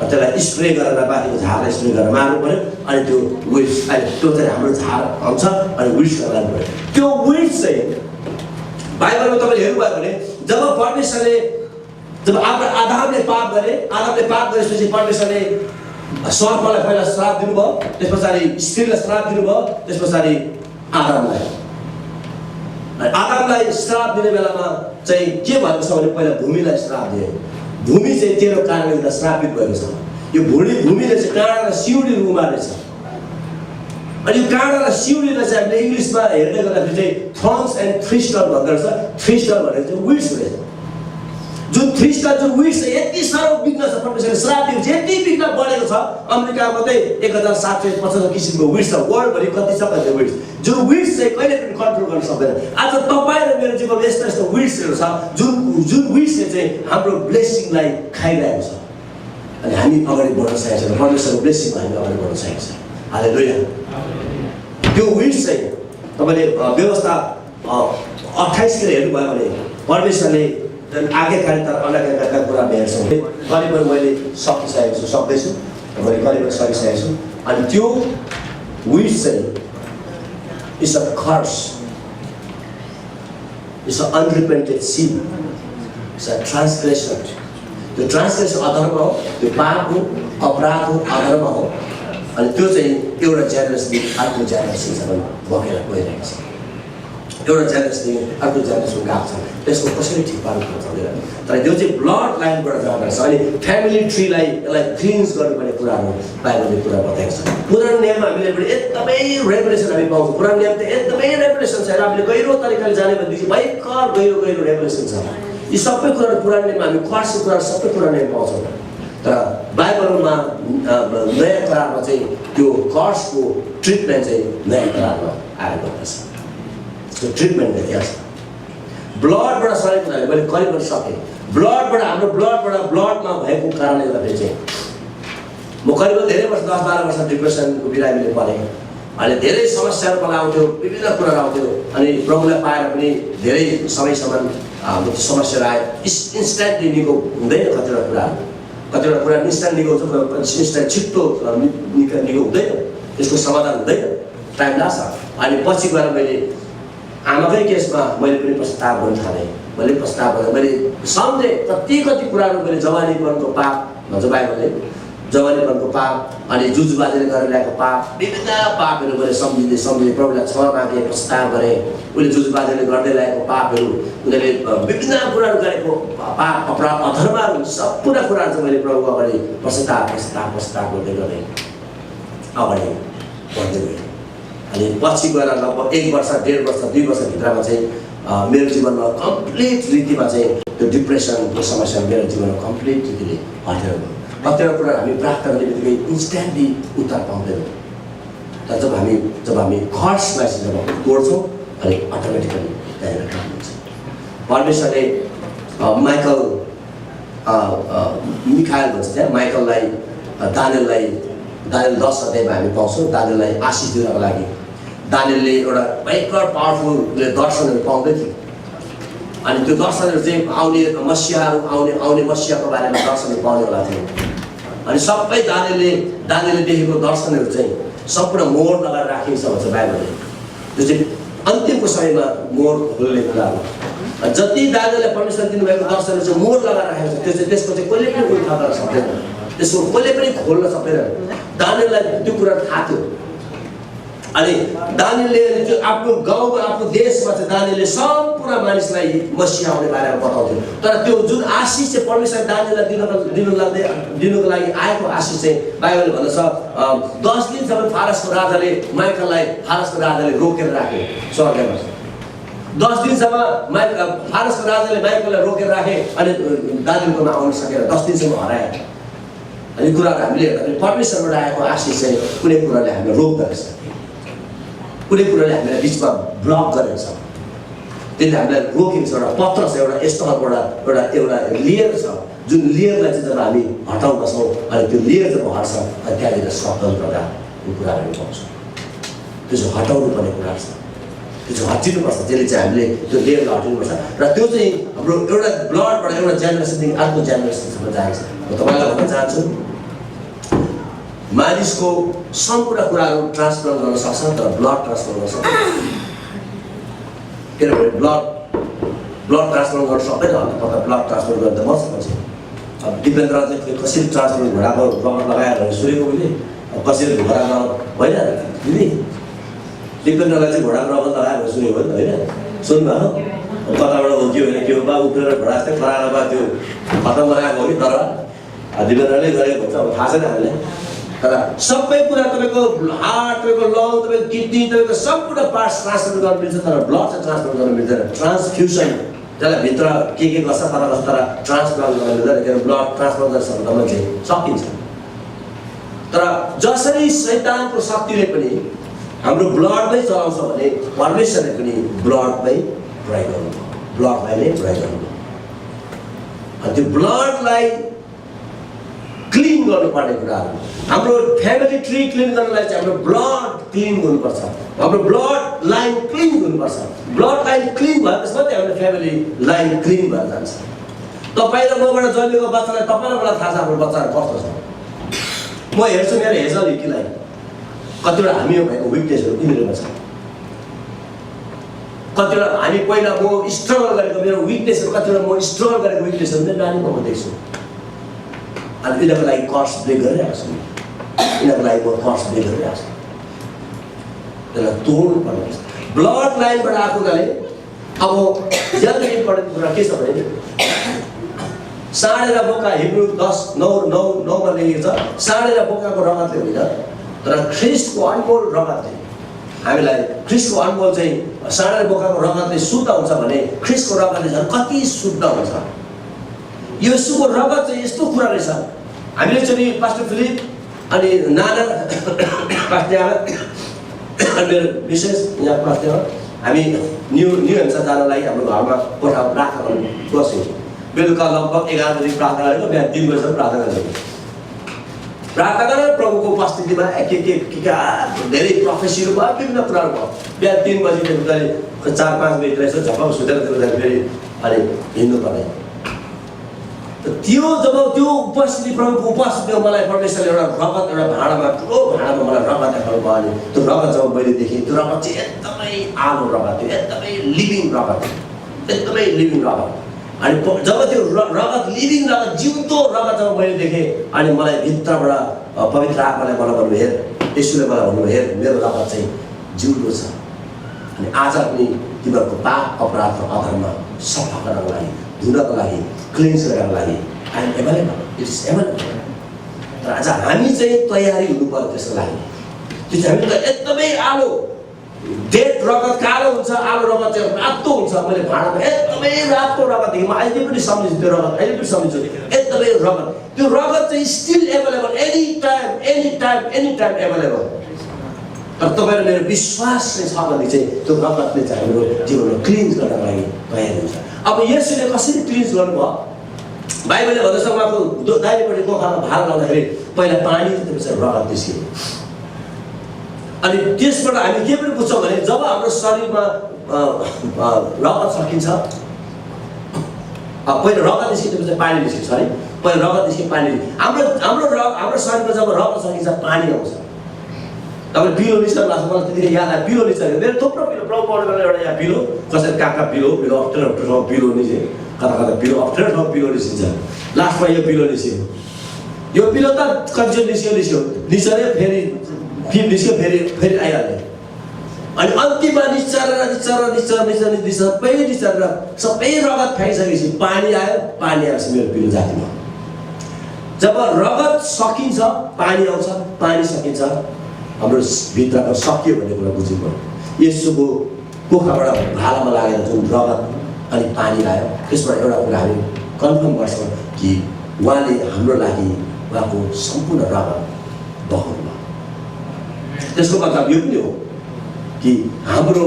त्यसलाई स्प्रे गरेर बारीको झारलाई स्प्रे गरेर मार्नु पऱ्यो। अनि त्यो विड्स अहिले त्यो चाहिँ हाम्रो झार आउँछ। अनि विड्सलाई लानु पऱ्यो। त्यो विड्स चाहिँ बाइबलमा तपाईँले हेर्नुभयो भने जब परमेश्वरले आदामले पाप गरेपछि परमेश्वरले सर्पलाई पहिला श्राप दिनुभयो, त्यस पछाडि स्त्रीलाई श्राप दिनुभयो, त्यस पछाडि आदामलाई श्राप दिने बेलामा चाहिँ के भएको छ भने पहिला भूमिलाई श्राप दियो। भूमि चाहिँ तेरो कारणले गर्दा श्रापित भएको छ। यो भूमिले चाहिँ काँडा र सिउँडीहरू उमार्नेछ। अनि यो काँडा र सिउँडीलाई चाहिँ हामीले इङ्ग्लिसमा हेर्दै गर्दाखेरि चाहिँ थर्न्स एन्ड थ्रिस्टल भन्दो रहेछ। थ्रिस्टल भनेको चाहिँ विड्स रहेछ। जुन थ्रिस्टल जुन विड्स चाहिँ यति साह्रो बिग्न छ, परमेश्वरले श्राप दिएको छ, यति बिग्न बढेको छ। अमेरिकामा चाहिँ 1775 किसिमको विड्स छ। वर्ल्डभरि कति छ कति विड्स। जुन विड्स चाहिँ कहिले पनि कन्ट्रोल गर्न सक्दैन। आज तपाईँ र मेरो जीवनमा यस्तो विड्सहरू छ जुन विड्सले चाहिँ हाम्रो ब्लेसिङलाई खाइरहेको छ। अनि हामी अगाडि बढ्न सकेको छैन। परमेश्वरको ब्लेसिङमा हामी अगाडि बढ्न सकेको छ। हालेलुया। त्यो विड्स चाहिँ तपाईँले व्यवस्था 28 तिर हेर्नुभयो भने परमेश्वरले आज्ञाकारिता र अनाज्ञाकारिता कुरा हेर्छौँ। करिब मैले सक्दैछु मैले करिब सकिसकेको छु। अनि त्यो विड्स चाहिँ is a curse, is a unrepented sin, is a transgression. त्यो ट्रान्सग्रेसन अधर्म हो, त्यो पाप हो, अपराध हो, अधर्म हो। अनि त्यो चाहिँ एउटा जेनेरेसनदेखि अर्को जेनेरेसनसम्म बगेर गइरहेको छ। एउटा जेनेरेसनले अर्को जेनेरेसन गएको छ त्यसको कसरी ठिक पार्नु सक्दैन तर त्यो चाहिँ ब्लड लाइनबाट जाँदो रहेछ अनि फ्यामिली ट्रीलाई यसलाई क्लिन्स गर्नुपर्ने कुराहरू बाइबलले कुरा बताएको छ पुरानो नियममा हामीले एकदमै रेभुलेसन हामी पाउँछौँ पुरानो नियम त एकदमै रेभुलेसन छ हामीले गहिरो तरिकाले जाने भनेदेखि भयङ्कर गहिरो रेभुलेसन छ यी सबै कुराहरू पुरानो नियममा हामी कर्सको कुराहरू सबै पुरानो नियम पाउँछौँ तर बाइबलमा नयाँ करारमा चाहिँ त्यो कर्सको ट्रिटमेन्ट चाहिँ नयाँ करारमा आएको रहेछ त्यो ट्रिटमेन्ट त्यहाँ छ ब्लडबाट सरेको हुनाले मैले करिब सकेँ ब्लडबाट हाम्रो ब्लडमा भएको कारणले गर्दाखेरि चाहिँ म करिब धेरै वर्ष 10-12 वर्ष डिप्रेसनको बिरामीले परेँ अनि धेरै समस्याहरू मलाई आउँथ्यो विभिन्न कुराहरू आउँथ्यो अनि प्रभुलाई पाएर पनि धेरै समयसम्म हाम्रो त्यो समस्याहरू आयो इन्स्ट्यान्टली निको हुँदैन कतिवटा कुरा इन्स्ट्यान्ट निको हुन्छ इन्स्ट्यान्ट छिट्टो निको हुँदैन त्यसको समाधान हुँदैन टाइम लाग्छ अनि पछि गएर मैले आमाकै केसमा मैले पनि प्रस्ताव गर्न थालेँ मैले सम्झेँ कति कुराहरू मैले जवानीपनको पाप भन्छ बाइबलले जवानीपनको पाप अनि जुजुबाजेले गरेर ल्याएको पाप विभिन्न पापहरू मैले सम्झिँदै प्रभुलाई क्षमा मागेँ प्रस्ताव गरेँ उसले जुजुबाजेले गर्दै ल्याएको पापहरू उनीहरूले विभिन्न कुराहरू गरेको पाप अपराध अधर्महरू सम्पूर्ण कुराहरू चाहिँ मैले प्रभुको अगाडि प्रस्ताव गर्दै अगाडि बढ्दै गएँ अनि पछि गएर लगभग 1 वर्ष 1.5 वर्ष 2 वर्षभित्रमा चाहिँ मेरो जीवनमा कम्प्लिट रीतिमा चाहिँ त्यो डिप्रेसनको समस्या मेरो जीवनमा कम्प्लिट रीतिले हटेर गयो कतिवटा कुरा हामी प्राप्त गर्ने बित्तिकै इन्स्ट्यान्टली उत्तर पाउँदैनौँ तर जब हामी कर्सलाई चाहिँ जब तोड्छौँ अनि अटोमेटिकली त्यहाँनिर काम हुन्छ परमेश्वरले मिखायल भन्छ त्यहाँ माइकललाई दानियललाई 10 अध्यायमा हामी पाउँछौँ दानियललाई आशिष दिनको लागि दानियलले एउटा भयङ्कर पावरफुल दर्शनहरू पाउँदै थियो अनि त्यो दर्शनहरू चाहिँ आउने मसियाको बारेमा दर्शनहरू पाउनेवाला थियो अनि सबै दानियलले देखेको दर्शनहरू चाहिँ सम्पूर्ण मोहर लगाएर राखिन्छ भन्छ बाइबलले त्यो चाहिँ अन्तिमको समयमा मोहर खोल्ने कुरा हो जति दानियलले परमेश्वरले दिनुभएको दर्शनहरू चाहिँ मोहर लगाएर राखेको छ त्यो चाहिँ त्यसको चाहिँ कहिले पनि उल्था गर्न सक्दैन त्यसको कहिले पनि खोल्न सक्दैन दानियललाई त्यो कुरा थाहा थियो अनि दानियलले आफ्नो गाउँमा आफ्नो देशमा चाहिँ दानियलले सम्पूर्ण मानिसलाई मसिह आउने बारेमा बताउँथ्यो तर त्यो जुन आशिष चाहिँ परमेश्वर दानियललाई दिनुको लागि आएको आशिष चाहिँ बाइबलले भन्दछ 10 दिनसम्म फारसको राजाले माइकललाई रोकेर राखे स्वर्गमा 10 दिनसम्म फारसको राजाले माइकललाई रोकेर राखे अनि दानियलकोमा आउन सकेर 10 दिनसम्म हराए अनि कुराहरू हामीले हेर्दाखेरि परमेश्वरबाट आएको आशिष चाहिँ कुनै कुराले हामीलाई रोक्दो रहेछ कुनै कुराले हामीलाई बिचमा ब्लक गरेको छ त्यसले हामीलाई रोकेको छ एउटा पत्र छ एउटा यस्तो एउटा लेयर छ जुन लेयरलाई चाहिँ जब हामी हटाउँदछौँ अनि त्यो लेयर जब हट्छ अनि त्यहाँनिर स्वतन्त्रताको कुराहरू हामी पाउँछौँ त्यो चाहिँ हटाउनु पर्ने कुराहरू छ त्यो चाहिँ हटिनुपर्छ त्यसले चाहिँ हामीले त्यो लेयरलाई हटिनुपर्छ र त्यो चाहिँ हाम्रो एउटा ब्लडबाट एउटा जेनेरेसनदेखि अर्को जेनेरेसनसम्म जान्छ म तपाईँलाई भन्न चाहन्छु मानिसको सम्पूर्ण कुराहरू ट्रान्सफर गर्न सक्छ तर ब्लड ट्रान्सफर गर्न सक्दैन किनभने ब्लड ट्रान्सफर गर्न सक्दैन अन्त पक्का ब्लड ट्रान्सफर गर्न त सक्छ अब दिपेन्द्र चाहिँ कसरी ट्रान्सफर घोडाको रगत लगाएर सुरेको उसले कसरी घोडामा होइन दिदी दिपेन्द्रलाई चाहिँ घोडाको रगत लगाएर सुनेको हो नि होइन सुन्नुभयो कताबाट हो कि होइन के हो बा उफ्रेर घोडा जस्तै खराएर बा त्यो खतम लगाएको हो कि तर दिपेन्द्रले गरेको हुन्छ अब थाहा छैन हामीलाई तर सबै कुरा तपाईँको हार्ट तपाईँको लङ तपाईँको किडनी तपाईँको सम्पूर्ण पार्ट्स ट्रान्सफर गर्न मिल्छ तर ब्लड चाहिँ ट्रान्सफर गर्न मिल्दैन ट्रान्सफ्युसन त्यसलाई भित्र के गर्छ तर ट्रान्सप्लान्ट गर्न मिल्दैन किनभने ब्लड ट्रान्सफर गर्न सक्दा मान्छे सकिन्छ तर जसरी शैतानको शक्तिले पनि हाम्रो ब्लडमै चलाउँछ भने परमेश्वरले पनि ब्लडमै प्रयोग गर्नु ब्लडलाई नै प्रयोग गर्नु अनि त्यो ब्लडलाई क्लिन गर्नुपर्ने कुराहरू हाम्रो फ्यामिली ट्री क्लिन गर्नलाई चाहिँ हाम्रो ब्लड क्लिन गर्नुपर्छ हाम्रो ब्लड लाइन क्लिन गर्नुपर्छ ब्लड लाइन क्लिन भएपछि मात्रै हाम्रो फ्यामिली लाइन क्लिन भएर जान्छ तपाईँ र मबाट जन्मेको बच्चालाई तपाईँ र मलाई थाहा छ हाम्रो बच्चाहरू कस्तो छ म हेर्छु मेरो हेजल हिकीलाई कतिवटा हामी भएको विकनेसहरू यिनीहरूमा छ कतिवटा हामी पहिला म स्ट्रगल गरेको मेरो विकनेसहरू कतिवटा म स्ट्रगल गरेको विकनेसहरू मेरो नानीमा म देख्छु अनि यिनीहरूको लागि कर्स ब्रेक गरिरहेको छु यिनीहरूको लागि म कर्स ब्रेक गरिरहेको छु त्यसलाई तोड्नु पर्ने ब्लड लाइनबाट आएको हुनाले अब ज्यादा इम्पोर्टेन्ट कुरा के छ भने साँडेर बोका हिब्रू 10:9 मा लेखेको छ साँडेर बोकाको रगतले होइन तर ख्रीष्टको अनमोल रगतले हामीलाई ख्रीष्टको अनमोल चाहिँ साँडेर बोकाको रगतले शुद्ध हुन्छ भने ख्रीष्टको रगतले झन् कति शुद्ध हुन्छ। येशूको रगत चाहिँ यस्तो कुरा रहेछ। हामीले चाहिँ पास्टर फिलिप अनि नाना पास्टर मेरो विशेष यहाँ पास्टर हामी न्यू हेम्सर जानलाई हाम्रो घरमा कोठा प्रार्थना गर्नु बस्यौँ। बेलुका लगभग 11 बजी प्रार्थना गरेको बिहान 3 बजीसम्म प्रार्थना गरेको। प्रार्थना गरेर प्रभुको उपस्थितिमा के धेरै प्रोफेसीहरू भयो विभिन्न कुराहरू भयो। बिहान 3 बजी 4-5 बजी रहेछ झपक सुतेर फेरि अनि हिँड्नु पर्ने। त्यो जब त्यो उपस्थिति प्रभुको उपस्थितिमा मलाई परमेश्वरले एउटा रगत एउटा भाँडामा ठुलो भाँडामा मलाई रगत देखाउनु भयो अनि त्यो रगत जब मैले देखेँ त्यो रगत चाहिँ एकदमै आलो रगत थियो एकदमै लिभिङ रगत एकदमै लिभिङ रगत। अनि जब त्यो रगत लिभिङ रगत जिउँदो रगत जब मैले देखेँ अनि मलाई भित्रबाट पवित्र आत्माले मलाई भन्नु हेर येशूले मलाई भन्नु हेर मेरो रगत चाहिँ जिउँदो छ अनि आज पनि तिमीहरूको पाप अपराध र अधर्म सफा गर्नको लागि धुनको लागि क्लिन्स गर्नको लागि I am available it is available. तर आज हामी चाहिँ तयारी हुनु पर्यो त्यसको लागि। त्यो चाहिँ हामी त एकदमै आलो डेट रगत कालो हुन्छ आलो रगत चाहिँ रातो हुन्छ। मैले भाँडामा एकदमै रातो रगत देखेँ। म अहिले पनि सम्झिन्छु त्यो रगत अहिले पनि सम्झिन्छु एकदमै रगत त्यो रगत चाहिँ still available any time available. तर तपाईँ मेरो विश्वास चाहिँ छ भने चाहिँ त्यो रगतले चाहिँ हाम्रो जीवनमा क्लिन्स गर्नको लागि तयार हुन्छ। अब येशूले कसरी क्लिन्स गर्नुभयो बाइबलले भन्दछ उहाँको दाहिनेपट्टि गोखामा भार लाउँदाखेरि पहिला पानी त्यसपछि रगत निस्कियो। अनि त्यसबाट हामी के पनि बुझ्छौँ भने जब हाम्रो शरीरमा रगत सकिन्छ पहिला रगत निस्किएपछि पानी निस्किन्छ है पहिला रगत निस्कियो पानी हाम्रो शरीरमा जब रगत सकिन्छ पानी आउँछ। तपाईँ पिलो निस्कनु लाग्छ मलाई त्यतिखेर याद आयो पिलो निस्केको मेरो थुप्रो पिलो प्रभु पढ्नु एउटा यहाँ पिलो कसरी कहाँ पिलो अप्ठ्यारो ठाउँ पिलो निस्क्यो कता पिलो अप्ठ्यारो ठाउँ पिलो निस्किन्छ। लास्टमा यो पिलो निस्क्यो यो पिलो त कति निस्क्यो निस्केर फेरि निस्क्यो आइहाल्यो अनि अन्तिममा निस्चरेर सबै रगत खाइसकेपछि पानी आएपछि मेरो पिलो जाति भयो। जब रगत सकिन्छ पानी आउँछ पानी सकिन्छ हाम्रो भित्रको सकियो भन्ने कुरा बुझ्नु पर्यो। येशूको कोखाबाट भालामा लागेर जुन रगत अनि पानी आयो त्यसबाट एउटा कुरा हामी कन्फर्म गर्छौँ कि उहाँले हाम्रो लागि उहाँको सम्पूर्ण रगत बगाउनु भयो। त्यसको मतलब यो पनि हो कि हाम्रो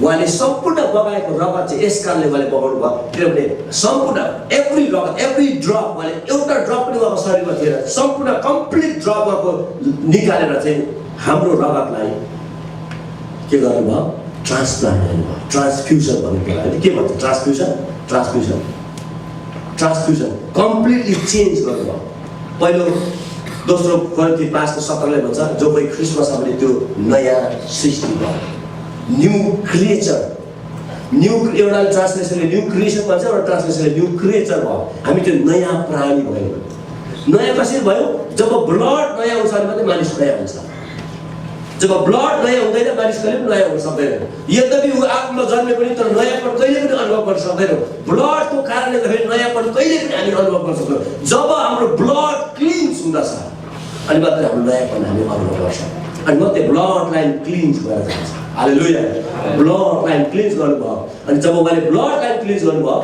उहाँले सम्पूर्ण बगाएको रगत चाहिँ यस कारणले उहाँले बगाउनु भयो किनभने सम्पूर्ण एभ्री रगत एभ्री ड्रप उहाँले एउटा ड्रप पनि उहाँको शरीरमा थिएन सम्पूर्ण कम्प्लिट ड्रप उहाँको निकालेर चाहिँ हाम्रो रगतलाई के गर्नुभयो ट्रान्सप्लान्ट गर्नुभयो। ट्रान्सफ्युजन भन्ने कुरा के भन्छ ट्रान्सफ्युजन कम्प्लिटली चेन्ज गर्नुभयो। पहिलो दोस्रो कोरिन्थी 5:17 भन्छ जो कोही ख्रीष्टमा छ भने त्यो नयाँ सृष्टि भयो न्यू क्रिएचर न्यू एउटा ट्रान्सलेसनले न्यू क्रिएसन भन्छ एउटा ट्रान्सलेसनले न्यू क्रिएचर भयो। हामी त्यो नयाँ प्राणी भयो। नयाँ कसरी भयो जब ब्लड नयाँ हुन्छ भने मात्रै मानिस नयाँ हुन्छ। जब ब्लड नयाँ हुँदैन मानिस कहिले पनि नयाँ हुन सक्दैन। यद्यपि ऊ आत्मा जन्मे पनि तर नयाँपन कहिले पनि अनुभव गर्न सक्दैनौँ। ब्लडको कारणले गर्दाखेरि नयाँपन कहिले पनि हामी अनुभव गर्न सक्दैनौँ। जब हाम्रो ब्लड क्लिन्स हुँदछ अनि मात्रै हाम्रो नयाँपन हामी अनुभव गर्छौँ अनि मात्रै ब्लड लाइन क्लिन्स भएर जान्छ। हालेलुया ब्लड लाइन क्लिन्स गर्नुभयो अनि जब उहाँले ब्लड लाइन क्लिन्स गर्नुभयो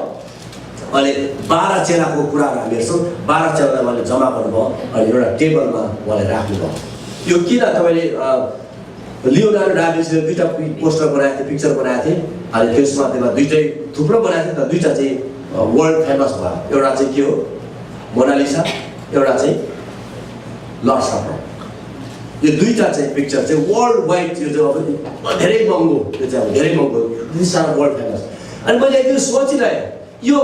अहिले 12 चेलाको कुराहरू हामी हेर्छौँ। 12 चेलालाई उहाँले जम्मा गर्नुभयो अनि एउटा टेबलमा उहाँले राख्नुभयो। यो किन तपाईँले लियोनार्डो डा भिन्सीले दुईटा पोस्टर बनाएको थिए पिक्चर बनाएको थिए अनि त्यसमध्येमा दुईटै थुप्रो बनाएको थियो तर दुईटा चाहिँ वर्ल्ड फेमस भयो। एउटा चाहिँ के हो मोनालिसा एउटा चाहिँ लर्ड सपर। यो दुईटा चाहिँ पिक्चर चाहिँ वर्ल्ड वाइड यो चाहिँ अब धेरै महँगो यो चाहिँ अब धेरै महँगो दिस आर वर्ल्ड फेमस। अनि मैले त्यो सोचिरहेँ यो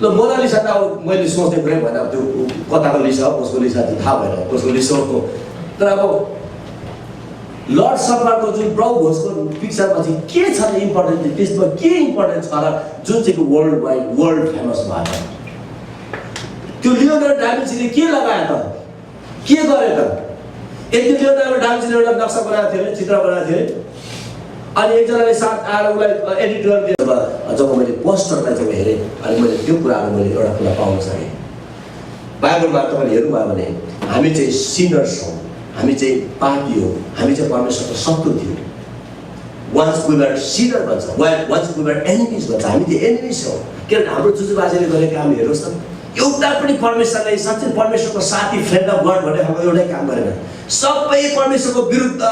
ल मोनालिसा त अब मैले सोच्ने कुरै भएन त्यो कताको लिसा हो कसको लिसा चाहिँ थाहा भएन कसको लिसा हो तर अब लर्ड सपरको जुन प्रभु भोजको पिक्चरमा चाहिँ के छ इम्पोर्टेन्ट त्यसमा के इम्पोर्टेन्ट छ र जुन चाहिँ वर्ल्ड वाइड वर्ल्ड फेमस भयो। त्यो लियोनार्डो डा भिन्सीले के लगायो त के गरे त एक दिन लियोनार्डो डा भिन्सीले एउटा नक्सा बनाएको थियो चित्र बनाएको थियो अनि एकजनाले साथ आएर उसलाई एडिट गरिदिएर जब मैले पोस्टरलाई जब हेरेँ अनि मैले त्यो कुराहरू मैले एउटा कुरा पाउन सकेँ। बाइबलमा तपाईँले हेर्नुभयो भने हामी चाहिँ सिनर्स हौँ, हामी चाहिँ पापी हौँ, हामी चाहिँ परमेश्वरको शत्रु थियौँ। वन्स वी वर सिनर भन्छ, वन्स वी वर एनिमिज भन्छ, हामी चाहिँ एनिमिज हौँ। किनभने हाम्रो जुजुबाजेले गरेको काम हेर्नुहोस् त, एउटा पनि परमेश्वरले साँच्चै परमेश्वरको साथी फ्रेन्ड अफ गड भन्ने हाम्रो एउटै काम गरेन। सबै परमेश्वरको विरुद्ध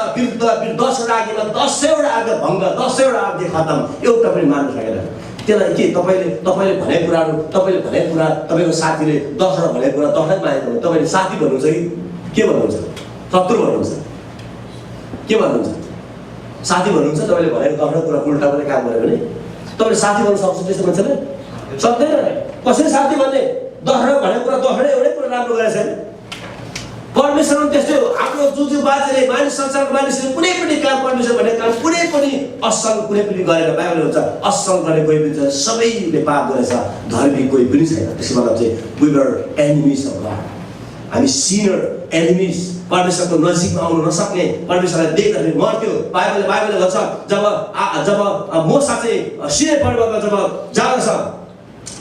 10वटा आज्ञामा 10वटा आज्ञा भङ्ग, 10वटा आज्ञा खत्तम, एउटा पनि मान्नु सकेन। त्यसलाई के तपाईँले भनेको कुराहरू, तपाईँले भनेको कुरा, तपाईँको साथीले 10वटा भनेको कुरा 10 मानेको भने तपाईँले साथी भन्नुहुन्छ कि के भन्नुहुन्छ? शत्रु भन्नुहुन्छ? के भन्नुहुन्छ? साथी भन्नुहुन्छ? तपाईँले भनेको 10वटा कुरा उल्टा पनि काम गर्यो भने तपाईँले साथी भन्नु सक्छ त्यस्तो मान्छेले? सक्दैन। कसरी साथी भन्ने? 10वटा भनेको कुरा 10वटा एउटै कुरा राम्रो गरेको छैन। परमेश्वरमा त्यस्तै हो। आफ्नो जुजु बाजेले मानिस संसारको मानिसले कुनै पनि काम परमेश्वर भनेको काम कुनै पनि असल कुनै पनि गरेर बाइबलले भन्छ असल गर्ने कोही पनि छैन, सबैले पाप गरेछ, धर्मी कोही पनि छैन। त्यसको मतलब चाहिँ we are enemies of God. हामी सिनर एनिमिज, परमेश्वरको नजिकमा आउन नसक्ने, परमेश्वरलाई देख्दाखेरि मर्थ्यो। बाइबलले भन्छ जब मोसा चाहिँ सिनै पर्वतमा जब जाँदछ,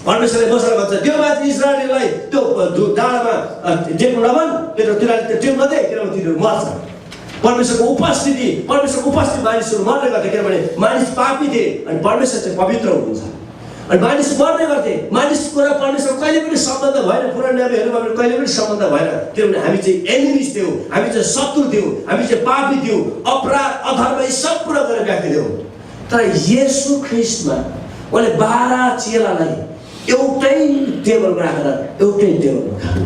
परमेश्वरले मोसालाई भन्छ त्यो मान्छे इस्राएलीलाई त्यो डाँडामा टेक्नु नभन्, तिनीहरूले त्यो टेक्नु नदे किनभने तिनीहरू मर्छ। परमेश्वरको उपस्थिति मानिसहरू मर्ने गर्थे किनभने मानिस पापी थिए अनि परमेश्वर चाहिँ पवित्र हुनुहुन्छ। अनि मानिस मर्ने गर्थे, मानिसको र परमेश्वर कहिले पनि सम्बन्ध भएन। पुरानो नियममा हेर्नु भने कहिले पनि सम्बन्ध भएन किनभने हामी चाहिँ एनिमिज थियौँ, हामी चाहिँ शत्रु थियौँ, हामी चाहिँ पापी थियौँ, अपराध अधर्म यी सब कुरा गर्ने व्यक्ति थियौँ। तर येशू ख्रिस्टमा उहाँले 12 चेलालाई एउटै टेबलमा राखेर एउटै टेबलमा खानु।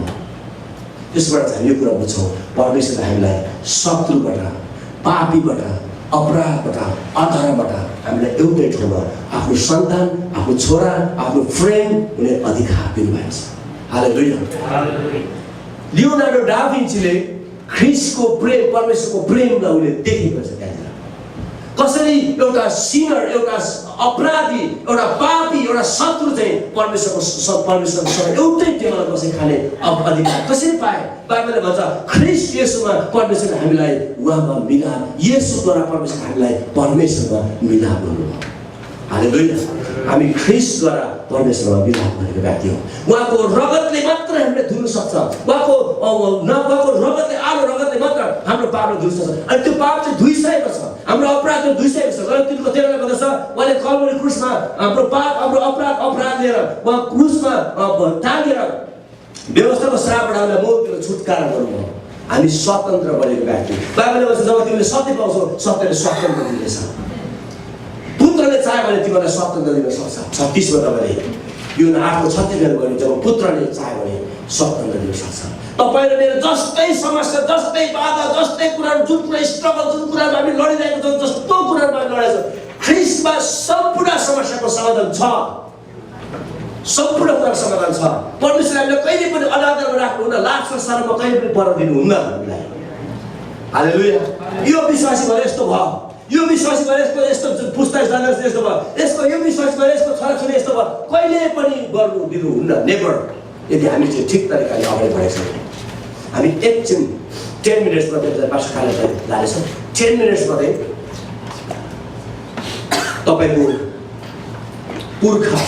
त्यसबाट हामी यो कुरा बुझ्छौँ परमेश्वरले हामीलाई शत्रुबाट, पापीबाट, अपराधबाट, अधर्मबाट हामीलाई एउटै ठाउँमा आफ्नो सन्तान, आफ्नो छोरा, आफ्नो फ्रेन्ड हुने अधिकार दिनुभएको छ। हालेलुया। लियोनार्डो डा भिन्चीले ख्रिस्टको प्रेम, परमेश्वरको प्रेमलाई उनले देखेको छ। त्यहाँनिर कसरी एउटा सिनर, एउटा अपराधी, एउटा पापी, एउटा शत्रु चाहिँ परमेश्वरसँग एउटै टेबलमा बसेर खाने अधिकार कसरी पाए? बाइबलले भन्छ ख्रिस्ट येशूमा परमेश्वरले हामीलाई उहाँमा मिलाप, येशूद्वारा परमेश्वरले हामीलाई परमेश्वरमा मिलाप गर्नुभयो। हालेलुया। हामी ख्रिस्टद्वारा परमेश्वरमा मिलाप गरेको व्यक्ति हो। उहाँको रगतले मात्र हामीले धुन सक्छ। उहाँको रगतले, आलो रगतले मात्र हाम्रो पापलाई धुन सक्छ। अनि त्यो पाप चाहिँ धुइसकेको छ, हाम्रो अपराधले धुइसकेको छ। गलतीको 13 भन्दछ उहाँले कल्भरी क्रुसमा हाम्रो पाप, हाम्रो अपराध लिएर उहाँ क्रुसमा टाँगेर व्यवस्थाको श्रापबाट हामीलाई मौतबाट छुटकारा गर्नुभयो। हामी स्वतन्त्र बनेको व्यक्ति। बाइबलले भन्छ जब तिमीले सत्य पाउँछौ सत्यले स्वतन्त्र दिनेछ। पुत्रले चाह्यो भने तिमीलाई स्वतन्त्र दिन सक्छ। 36 मा तपाईँले यो 8:36 गर्नु जब पुत्रले चाह्यो भने स्वतन्त्र दिन सक्छ। तपाईँ र मेरो जस्तै समस्या, जस्तै बाधा, जस्तै कुराहरू, जुन कुरा स्ट्रगल, जुन कुराहरू हामी लडिरहेको छौँ, जस्तो कुराहरू हामी लडेको छौँ, ख्रिस्टमा सम्पूर्ण समस्याको समाधान छ। सम्पूर्ण कुराको समाधान छ। परमेश्वरले हामीलाई कहिले पनि अनादरमा राख्नुहुन्न, लाज संसारमा कहिले पनि पर दिनुहुन्न हामीलाई। हालेलुया। यो विश्वासी भएर यस्तो भयो, यो विश्वासी भएर यस्तो पुस्ता यस्तो भयो, यो विश्वासी भएर यस्तो छोराछोरी यस्तो भयो, कहिले पनि गर्नु दिनुहुन्न, नेभर। यदि हामी चाहिँ ठिक तरिकाले अगाडि बढेको छौँ। हामी एकछिन 10 मिनट्स मात्रै पास खाना जानेछौँ। 10 मिनट्स मात्रै तपाईँको पुर्खा,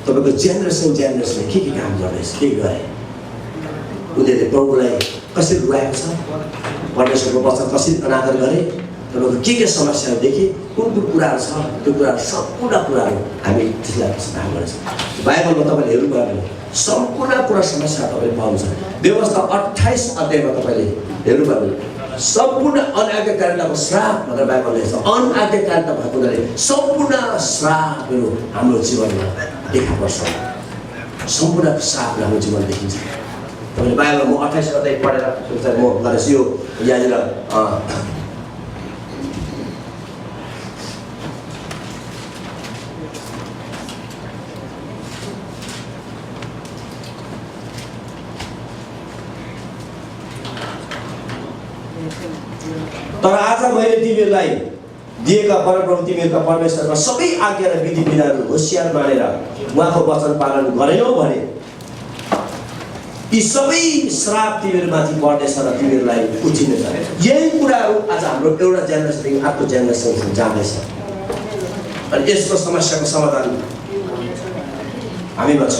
तपाईँको जेनेरेसन के काम गर्दैछ, के गरे, उनीहरूले प्रभुलाई कसरी रुवाएको छ, परमेश्वरको वचन कसरी अनादर गरे, तपाईँको के समस्याहरू देखे, कुन कुराहरू छ, त्यो कुराहरू सम्पूर्ण कुराहरू हामी त्यसलाई काम गर्छौँ। बाइबलमा तपाईँले हेर्नुभयो भने सम्पूर्ण कुरा समस्या तपाईँले पाउनुहुन्छ। व्यवस्था 28 अध्यायमा तपाईँले हेर्नुभयो भने सम्पूर्ण अनाज्ञाकारिताको श्राप भनेर बाइबलले छ। अनाज्ञाकारिता भएको हुनाले सम्पूर्ण श्रापहरू हाम्रो जीवनमा देखा पर्छ। सम्पूर्ण श्रापहरू हाम्रो जीवनमा देखिन्छ। तपाईँले बाइबलमा म 28 अध्याय पढेर म गरेछु। यो यहाँनिर तर आज मैले तिमीहरूलाई दिएका परमप्रभु तिमीहरूका परमेश्वरका सबै आज्ञा र विधि विधानहरू होसियार मानेर उहाँको वचन पालन गरेनौ भने यी सबै श्राप तिमीहरूमाथि पर्नेछ र तिमीहरूलाई उठिनेछ। यही कुराहरू आज हाम्रो एउटा जेनेरेसनदेखि अर्को जेनेरेसनसम्म जाँदैछ। अनि यसको समस्याको समाधान हामीमा छ।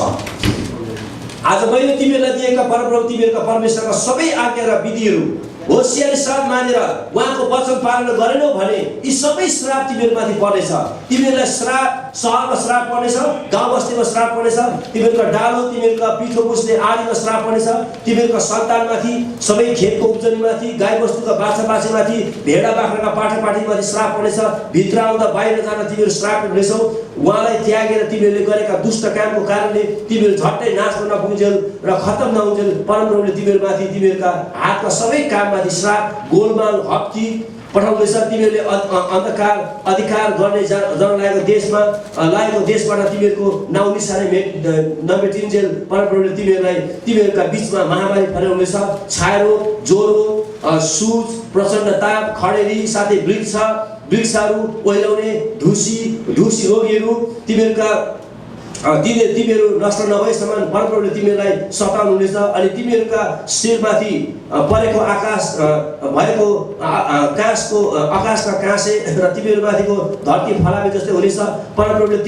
आज मैले तिमीहरूलाई दिएका परमप्रभु तिमीहरूका परमेश्वरका सबै आज्ञा र विधिहरू होसियारी साथ मानेर उहाँको वचन पालन गरेनौ भने यी सबै श्राप तिमीहरूमाथि पर्नेछ। तिमीहरूलाई श्राप, सहरमा श्राप पर्नेछ, गाउँ बस्तीमा श्राप पर्नेछ, तिमीहरूका डालो, तिमीहरूका पिठो पुस्ने आदिमा श्राप पर्नेछ, तिमीहरूका सन्तानमाथि, सबै खेतको उब्जनीमाथि, गाई बस्तुका बाछा बाछीमाथि, भेडा बाख्राका पाठा पाठीमाथि श्राप पर्नेछ। भित्र आउँदा बाहिर जाँदा तिमीहरू श्राप हुनेछौ। उहाँलाई त्यागेर तिमीहरूले गरेका दुष्ट कामको कारणले तिमीहरू झट्टै नाश नपुग्जेल र खत्तम नहुन्जेल। परमप्रभुले तिमीहरूमाथि, तिमीहरूका हातका सबै काममाथि श्राप, गोलमाल, हप्की पठाउँदैछ। तिमीहरूले अन्धकार अधिकार गर्ने जन लागेको देशबाट तिमीहरूको नाउँ निशानै नमेटिन्जेल। परमप्रभुले तिमीहरूका बिचमा महामारी फैलाउनेछ। छारो, ज्वरो, सुज, प्रचण्ड ताप, खडेरी, साथै वृक्षहरू ओइलाउने, ढुसी रोगीहरू तिमीहरू नष्ट नभएसम्म परमप्रभुले तिमीहरूलाई सताउनुहुनेछ। अनि तिमीहरूका शिरमाथि परेको आकाशका काँसे र तिमीहरूमाथिको धरती फलामे जस्तै हुनेछ। परमप्रभुले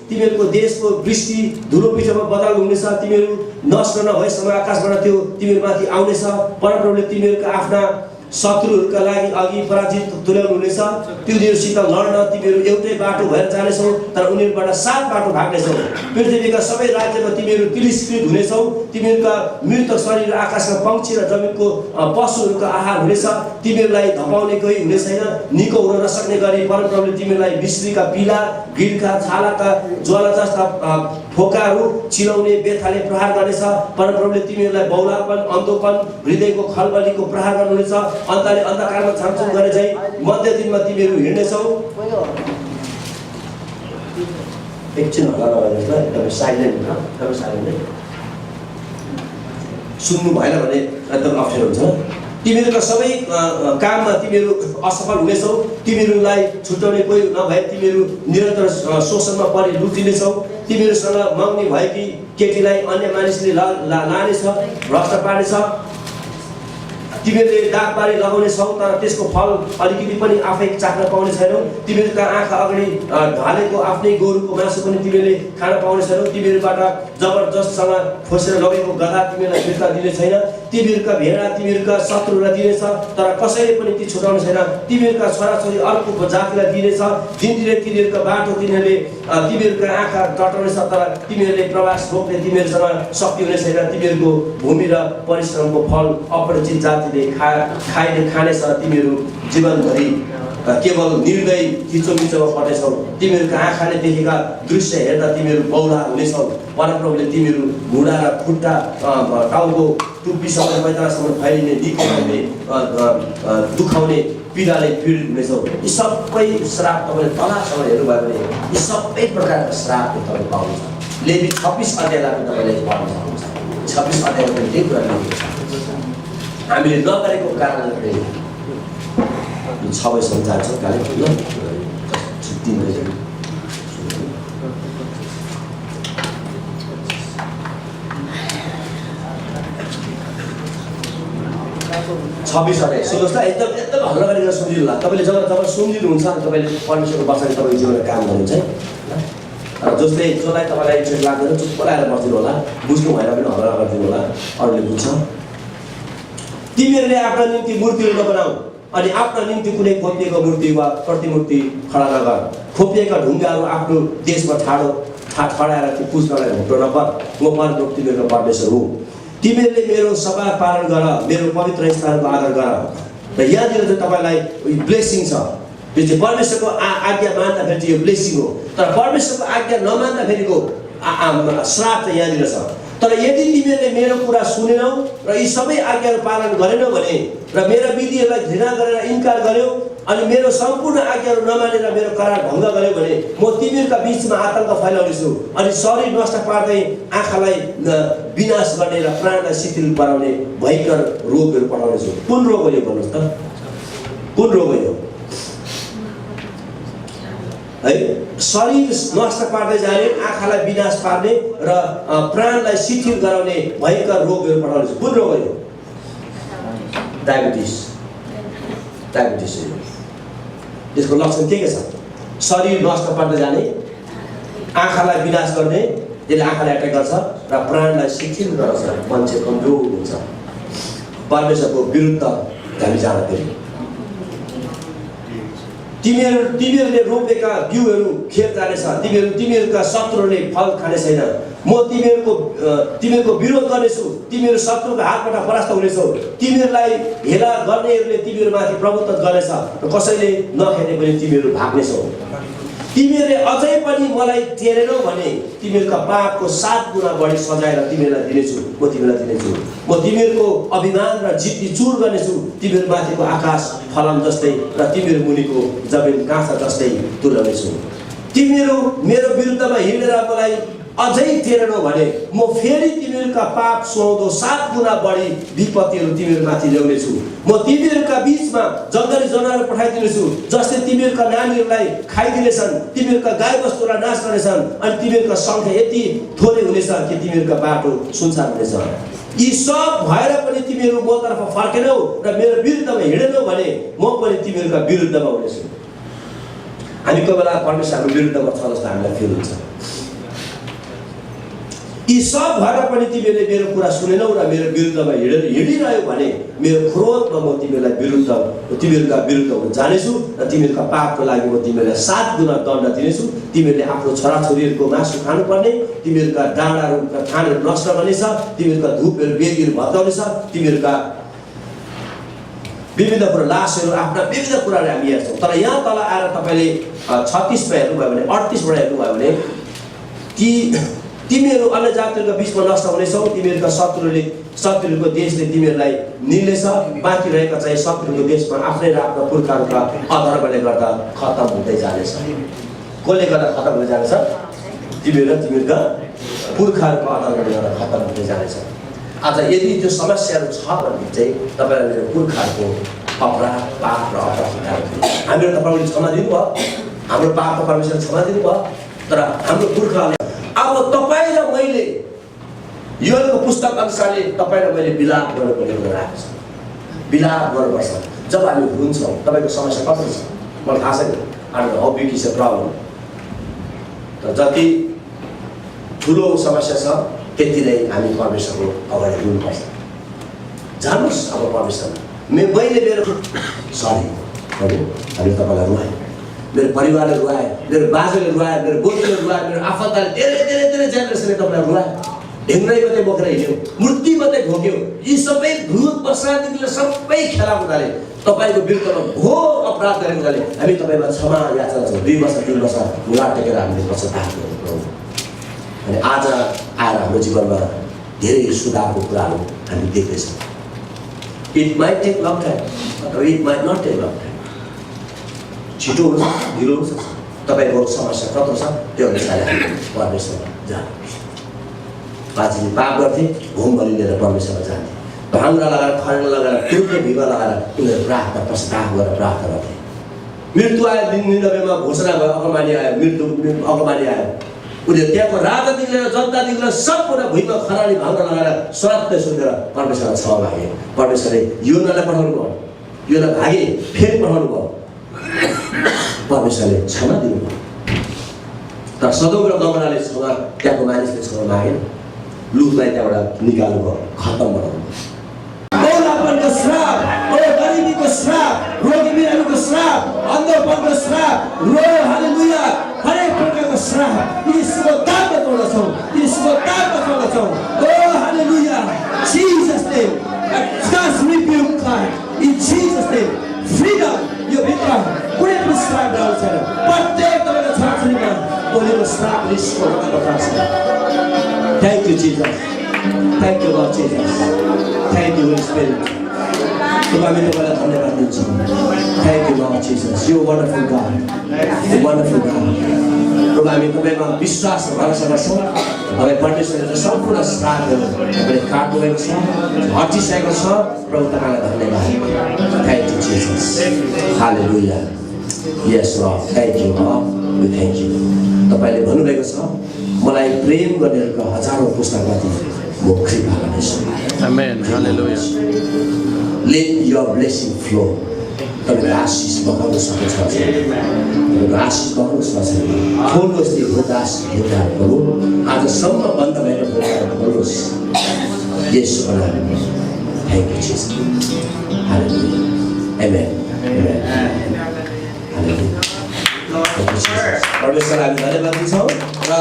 तिमीहरूको देशको वृष्टि धुलो पिठोमा बदल्नुहुनेछ। तिमीहरू नष्ट नभएसम्म आकाशबाट त्यो तिमीहरूमाथि आउनेछ। परमप्रभुले तिमीहरूका आफ्ना शत्रुहरूका लागि अघि पराजित तुल्याउनुहुनेछ। तिनीहरूसित लड्न तिमीहरू एउटै बाटो भएर जानेछौ, तर उनीहरूबाट 7 बाटो भाग्नेछौ। पृथ्वीका सबै राज्यमा तिमीहरू तिरस्कृत हुनेछौ। तिमीहरूका मृत शरीर आकाशका पक्षी र जमिनको पशुहरूका आहार हुनेछ। तिमीहरूलाई धपाउने कोही हुने छैन। निको हुन नसक्ने गरी परमप्रभुले तिमीहरूलाई विश्रीका पिला, गिरका छालाका ज्वाला जस्ता फोकाहरू चिलाउने बेथाले प्रहार गर्नेछ। परमप्रभुले तिमीहरूलाई बौलापन, अन्धोपन, हृदयको खलबलीको प्रहार गर्नुहुनेछ। अन्धकारमा छामछाम गरे झै मध्य दिनमा तिमीहरू हिँड्नेछौ। एकछिन हल्ला नगर्नुहोस् ल, एकदमै साइलेन्ट सुन्नु भएन भने एकदम अप्ठ्यारो हुन्छ। तिमीहरूका सबै काममा तिमीहरू असफल हुनेछौ। तिमीहरूलाई छुट्याउने कोही नभए तिमीहरू निरन्तर शोषणमा परि लुटिनेछौ। तिमीहरूसँग मग्नी भएकी केटीलाई अन्य मानिसले लानेछ, भ्रष्ट पार्नेछ। तिमीहरूले दागबारी लगाउनेछौ, तर त्यसको फल अलिकति पनि आफै चाख्न पाउने छैनौ। तिमीहरूका आँखा अगाडि ढालेको आफ्नै गोरुको मासु पनि तिमीहरूले खान पाउने छैनौ। तिमीहरूबाट जबरजस्तसँग खोसेर लगेको गधा तिमीहरूलाई फिर्ता दिने छैन। तिमीहरूका भेडा तिमीहरूका शत्रुलाई दिनेछ, तर कसैले पनि ती छुटाउने छैन। तिमीहरूका छोराछोरी अर्को जातिलाई दिनेछ। दिनदिनै तिनीहरूका बाटो तिमीहरूका आँखा टटाउनेछ, तर तिमीहरूले प्रवास रोक्ने तिमीहरूसँग शक्ति हुने छैन। तिमीहरूको भूमि र परिश्रमको फल अपरिचित जाति खानेछ। तिमीहरू जीवनभरि केवल निर्दयी थिचोमिचोमा पर्नेछौ। तिमीहरूका आँखाले देखेका दृश्य हेर्दा तिमीहरू बौला हुनेछौ। परमप्रभुले तिमीहरू घुँडा र खुट्टा टाउको टुप्पीसँग मैदानसम्म फैलिने निकाल्ने दुखाउने पीडाले पीडित हुनेछौ। यी सबै श्राप तपाईँले तलसम्म हेर्नुभयो भने यी सबै प्रकारका श्रापले तपाईँ पाउनुहुन्छ। लेवी 26 अध्यायलाई पनि तपाईँले पढ्न सक्नुहुन्छ। 26 अध्यायमा पनि त्यही कुरा लेखेको छ। हामीले नगरेको कारणले 6 जान्छौँ कालेबुङमा छुट्टी भएछ। 26 अध्याय सुन्नुहोस् न, एकदम हल्ला गरेर सुनिदिनु होला। तपाईँले जब सुनिदिनुहुन्छ तपाईँले परमेश्वरको वचन तपाईँको जीवनमा काम गर्नुहुन्छ है। जसलाई तपाईँलाई इन्ट्रेस्ट लाग्दैन चुप लगाएर बस्दिनु होला। बुझ्नु भएन पनि हल्ला गरिदिनु होला, अरूले बुझ्छ। तिमीहरूले आफ्ना निम्ति मूर्तिहरू नबनाऊ अनि आफ्ना निम्ति कुनै खोपिएको मूर्ति वा प्रतिमूर्ति खडा नगर। खोपिएका ढुङ्गाहरू आफ्नो देशमा ठडाएर ती पुज्नलाई घोप्टो नगर। म परमप्रभु तिमीहरूको परमेश्वर हुँ। तिमीहरूले मेरो सभा पालन गर, मेरो पवित्र स्थानको आदर गर। र यहाँनिर चाहिँ तपाईँलाई ब्लेसिङ छ। यो चाहिँ परमेश्वरको आज्ञा मान्दाखेरि चाहिँ यो ब्लेसिङ हो। तर परमेश्वरको आज्ञा नमान्दाखेरिको श्राप चाहिँ यहाँनिर छ। तर यदि तिमीहरूले मेरो कुरा सुनेनौ र यी सबै आज्ञाहरू पालन गरेनौ भने र मेरा विधिहरूलाई घृणा गरेर इन्कार गर्यौ अनि मेरो सम्पूर्ण आज्ञाहरू नमानेर मेरो करार भङ्ग गर्यौ भने म तिमीहरूका बिचमा आतंक फैलाउनेछु अनि शरीर नष्ट पार्दै आँखालाई विनाश गर्ने र प्राणलाई शिथिल पाराउने भयङ्कर रोगहरू पठाउनेछु। कुन रोग हो यो भन्नुहोस् त? कुन रोग हो यो? है शरीर नष्ट पार्दै जाने आँखालाई विनाश पार्ने र प्राणलाई शिथिल गराउने भयंकर रोगहरू पठाउने कुन रोग हो डायबिटिस त्यसको लक्षण के छ शरीर नष्ट पार्दै जाने आँखालाई विनाश गर्ने त्यसले आँखालाई एट्याक गर्छ र प्राणलाई शिथिल गराउँछ मान्छे कमजोर हुन्छ परमेश्वरको विरुद्ध हामी जाँदाखेरि तिमीहरूले रोपेका बिउहरू खेत जानेछ तिमीहरूका शत्रुहरूले फल खाने छैन म तिमीहरूको विरोध गर्नेछु तिमीहरू शत्रुको हातबाट परास्त हुनेछौ तिमीहरूलाई हेला गर्नेहरूले तिमीहरूमाथि प्रभुत्व गर्नेछ र कसैले नखेर्ने पनि तिमीहरू भाग्नेछौ तिमीहरूले अझै पनि मलाई टेरेनौ भने तिमीहरूका पापको 7 गुणा बढी सजाएर तिमीहरूलाई दिनेछु म तिमीहरूको अभिमान र जिद्दी चूर गर्नेछु तिमीहरूमाथिको आकाश फलाम जस्तै र तिमीहरू मुनिको जमिन काँसा जस्तै तुल्याउनेछु तिमीहरू मेरो विरुद्धमा हिँडेर मलाई अझै टेरेनौ भने म फेरि तिमीहरूका पाप सुहाउँदो 7 गुणा बढी विपत्तिहरू तिमीहरूमाथि ल्याउनेछु म तिमीहरूका बीचमा जङ्गली जनावर पठाइदिनेछु जसले तिमीहरूका नानीहरूलाई खाइदिनेछन् तिमीहरूका गाईबस्तुलाई नाश गर्नेछन् अनि तिमीहरूका सङ्ख्या यति थोरै हुनेछ कि तिमीहरूका बाटो सुनसान हुनेछ यी सब भएर पनि तिमीहरू मतर्फ फर्केनौ र मेरो विरुद्धमा हिँडेनौ भने म पनि तिमीहरूका विरुद्धमा हुनेछु हामी कोही बेला परमेश्वरको विरुद्धमा छ जस्तो हामीलाई फिल हुन्छ यी सब भएर पनि तिमीहरूले मेरो कुरा सुनेनौ र मेरो विरुद्धमा हिँडिरह्यो भने मेरो क्रोधमा म तिमीहरूका विरुद्ध हुन जानेछु र तिमीहरूका पापको लागि म तिमीहरूलाई 7 गुणा दण्ड दिनेछु तिमीहरूले आफ्नो छोराछोरीहरूको मासु खानुपर्ने तिमीहरूका डाँडाहरू खानहरू नष्ट गर्नेछ तिमीहरूका धुपहरू वेदीहरू भत्काउनेछ तिमीहरूका विविध कुरा लासहरू आफ्ना विविध कुराहरू हामी हेर्छौँ तर यहाँ तल आएर तपाईँले 36 मा हेर्नुभयो भने 38 बाट हेर्नुभयो भने तिमीहरू अन्य जातिहरूका बीचमा नष्ट हुनेछौ तिमीहरूका शत्रुहरूको देशले तिमीहरूलाई निल्नेछ बाँकी रहेका चाहिँ शत्रुको देशमा आफ्नै र आफ्ना पुर्खाहरूका अधर्मले गर्दा खत्तम हुँदै जानेछ कसले गर्दा खत्तम हुँदै जानेछ तिमीहरू र तिमीहरूका पुर्खाहरूको अधर्मले गर्दा खत्तम हुँदै जानेछ आज यदि त्यो समस्याहरू छ भने चाहिँ तपाईँलाई मेरो पुर्खाहरूको अपराध पाप र अपराध हामीहरू तपाईँले क्षमा दिनुभयो हाम्रो पापको परमेश्वर क्षमा दिनुभयो तर हाम्रो पुर्खाहरूले अब तपाईँ र मैले योनको पुस्तक अनुसारले तपाईँ र मैले विलाप गर्नुपर्ने कुरा आएको छ विलाप गर्नुपर्छ जब हामी हुन्छौँ तपाईँको समस्या कस्तो छ मलाई थाहा छैन I how big is a problem तर जति ठुलो समस्या छ त्यति नै हामी परमेश्वरको अगाडि हुनुपर्छ जानुहोस् अब परमेश्वरमा मैले मेरो सरी हामी तपाईँलाई रुवाएँ मेरो परिवारले रुवाए मेरो बाजेले रुवाए मेरो बोजूले रुवाए मेरो आफन्तले धेरै जेनेरेसनले तपाईँलाई रुवाए ढेङ्ग्रै मात्रै बोकेर हिँड्यो मूर्ति मात्रै घोक्यो यी सबै भूत बसादेखि सबै खेला हुँदाले तपाईँको विरुद्धमा घोर अपराध गरेको हुँदाले हामी तपाईँमा क्षमा याचना छौँ 2 वर्ष 3 वर्ष मुला टेकेर हामीले पश्चाताप गर्छौँ अनि आज आएर हाम्रो जीवनमा धेरै सुधारको कुराहरू हामी देख्दैछौँ it might take long time or it might not take long time. छिटो हुन्छ ढिलो हुन्छ तपाईको समस्या कस्तो छ त्यो अनुसारले हामी परमेश्वरमा जानुपर्छ। बाजीले पाप गर्थे होम बलि लिएर परमेश्वरमा जान्थे, भाङ्रा लगाएर खर्न लगाएर तुरन्त भिमा लगाएर उनीहरू प्रार्थना पश्चाताप गरेर प्रार्थना गर्थे। मृत्यु आयो, दिन निनवेमा घोषणा भयो, अगमबानी आयो, मृत्यु अगमबानी आयो। उनीहरू त्यहाँको राजादेखि लिएर जनतादेखि लिएर सम्पूर्ण भुइँमा खरानी भाङ्रा लगाएर स्वात्तै सुनेर परमेश्वरमा क्षमा मागे। परमेश्वरले योनालाई पठाउनु भयो, योना भागे फेरि पठाउनु भयो, परमेश्वरले क्षमा दिनुभयो। तर सदोम र गमराले क्षमा त्यहाँको मानिसले क्षमा मागेन, लुतलाई त्यहाँबाट निकाल्नु भयो, खत्तम बनाउनु भयो। औलापनको श्राप, गरिबीको श्राप, रोगी बिरामीको श्राप, अन्धोपनको श्राप, हालेलुया, हरेक प्रकारको श्राप यीशुको नाममा तोड्छौँ, यीशुको नाममा तोड्छौँ। ओ हालेलुया, Jesus name, just rebuke God in Jesus name. Freedom, यो भित्र कुनै पनि श्राप डाउन छैन। प्रत्येक तपाईँको छोराछोरीमा बोलेको श्राप निस्को भएको छ। Thank you Jesus, thank you Lord Jesus, thank you Holy Spirit। हामी तपाईँलाई धन्यवाद दिन्छौँ। Thank you Lord Jesus, you wonderful God, you wonderful God। प्रभु हामी तपाईँमा विश्वास भरोसा गर्छौँ। तपाईँ परमेश्वरले सम्पूर्ण श्रापहरू तपाईँले काट्नुभएको छ, हटिसकेको छ। प्रभु तपाईँलाई धन्यवाद। Thank you Jesus, hallelujah. Yes, Lord. Thank you, God. We thank you. तपाईँले भन्नुभएको छ मलाई प्रेम गर्नेहरूका हजारौं पुस्तामाथि म कृपा गर्नेछु। Amen. Hallelujah. Let your blessing flow. तपाईँको आशिष बगाउन सक्नुहुन्छ। तपाईँको आशिष बगाउनुहोस् न। खोल्नुहोस् त्यो ढोकास ढोकाहरू आजसम्म बन्द भएको ढोकाहरू खोल्नुहोस्। येशूको नाममा। Thank you, Jesus. Hallelujah. Amen. Amen. Hallelujah. परमेश्वरलाई हामी धन्यवाद दिन्छौँ र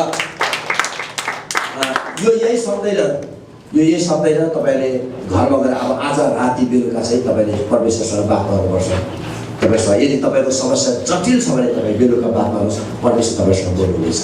यो यही सक्दैन तपाईँले घरमा गएर अब आज राति बेलुका चाहिँ तपाईँले परमेश्वरसँग बात गर्नुपर्छ। तपाईँसँग यदि तपाईँको समस्या जटिल छ भने तपाईँ बेलुका बात गर्नुहोस्, परमेश्वर तपाईँसँग बोल्नुहुनेछ।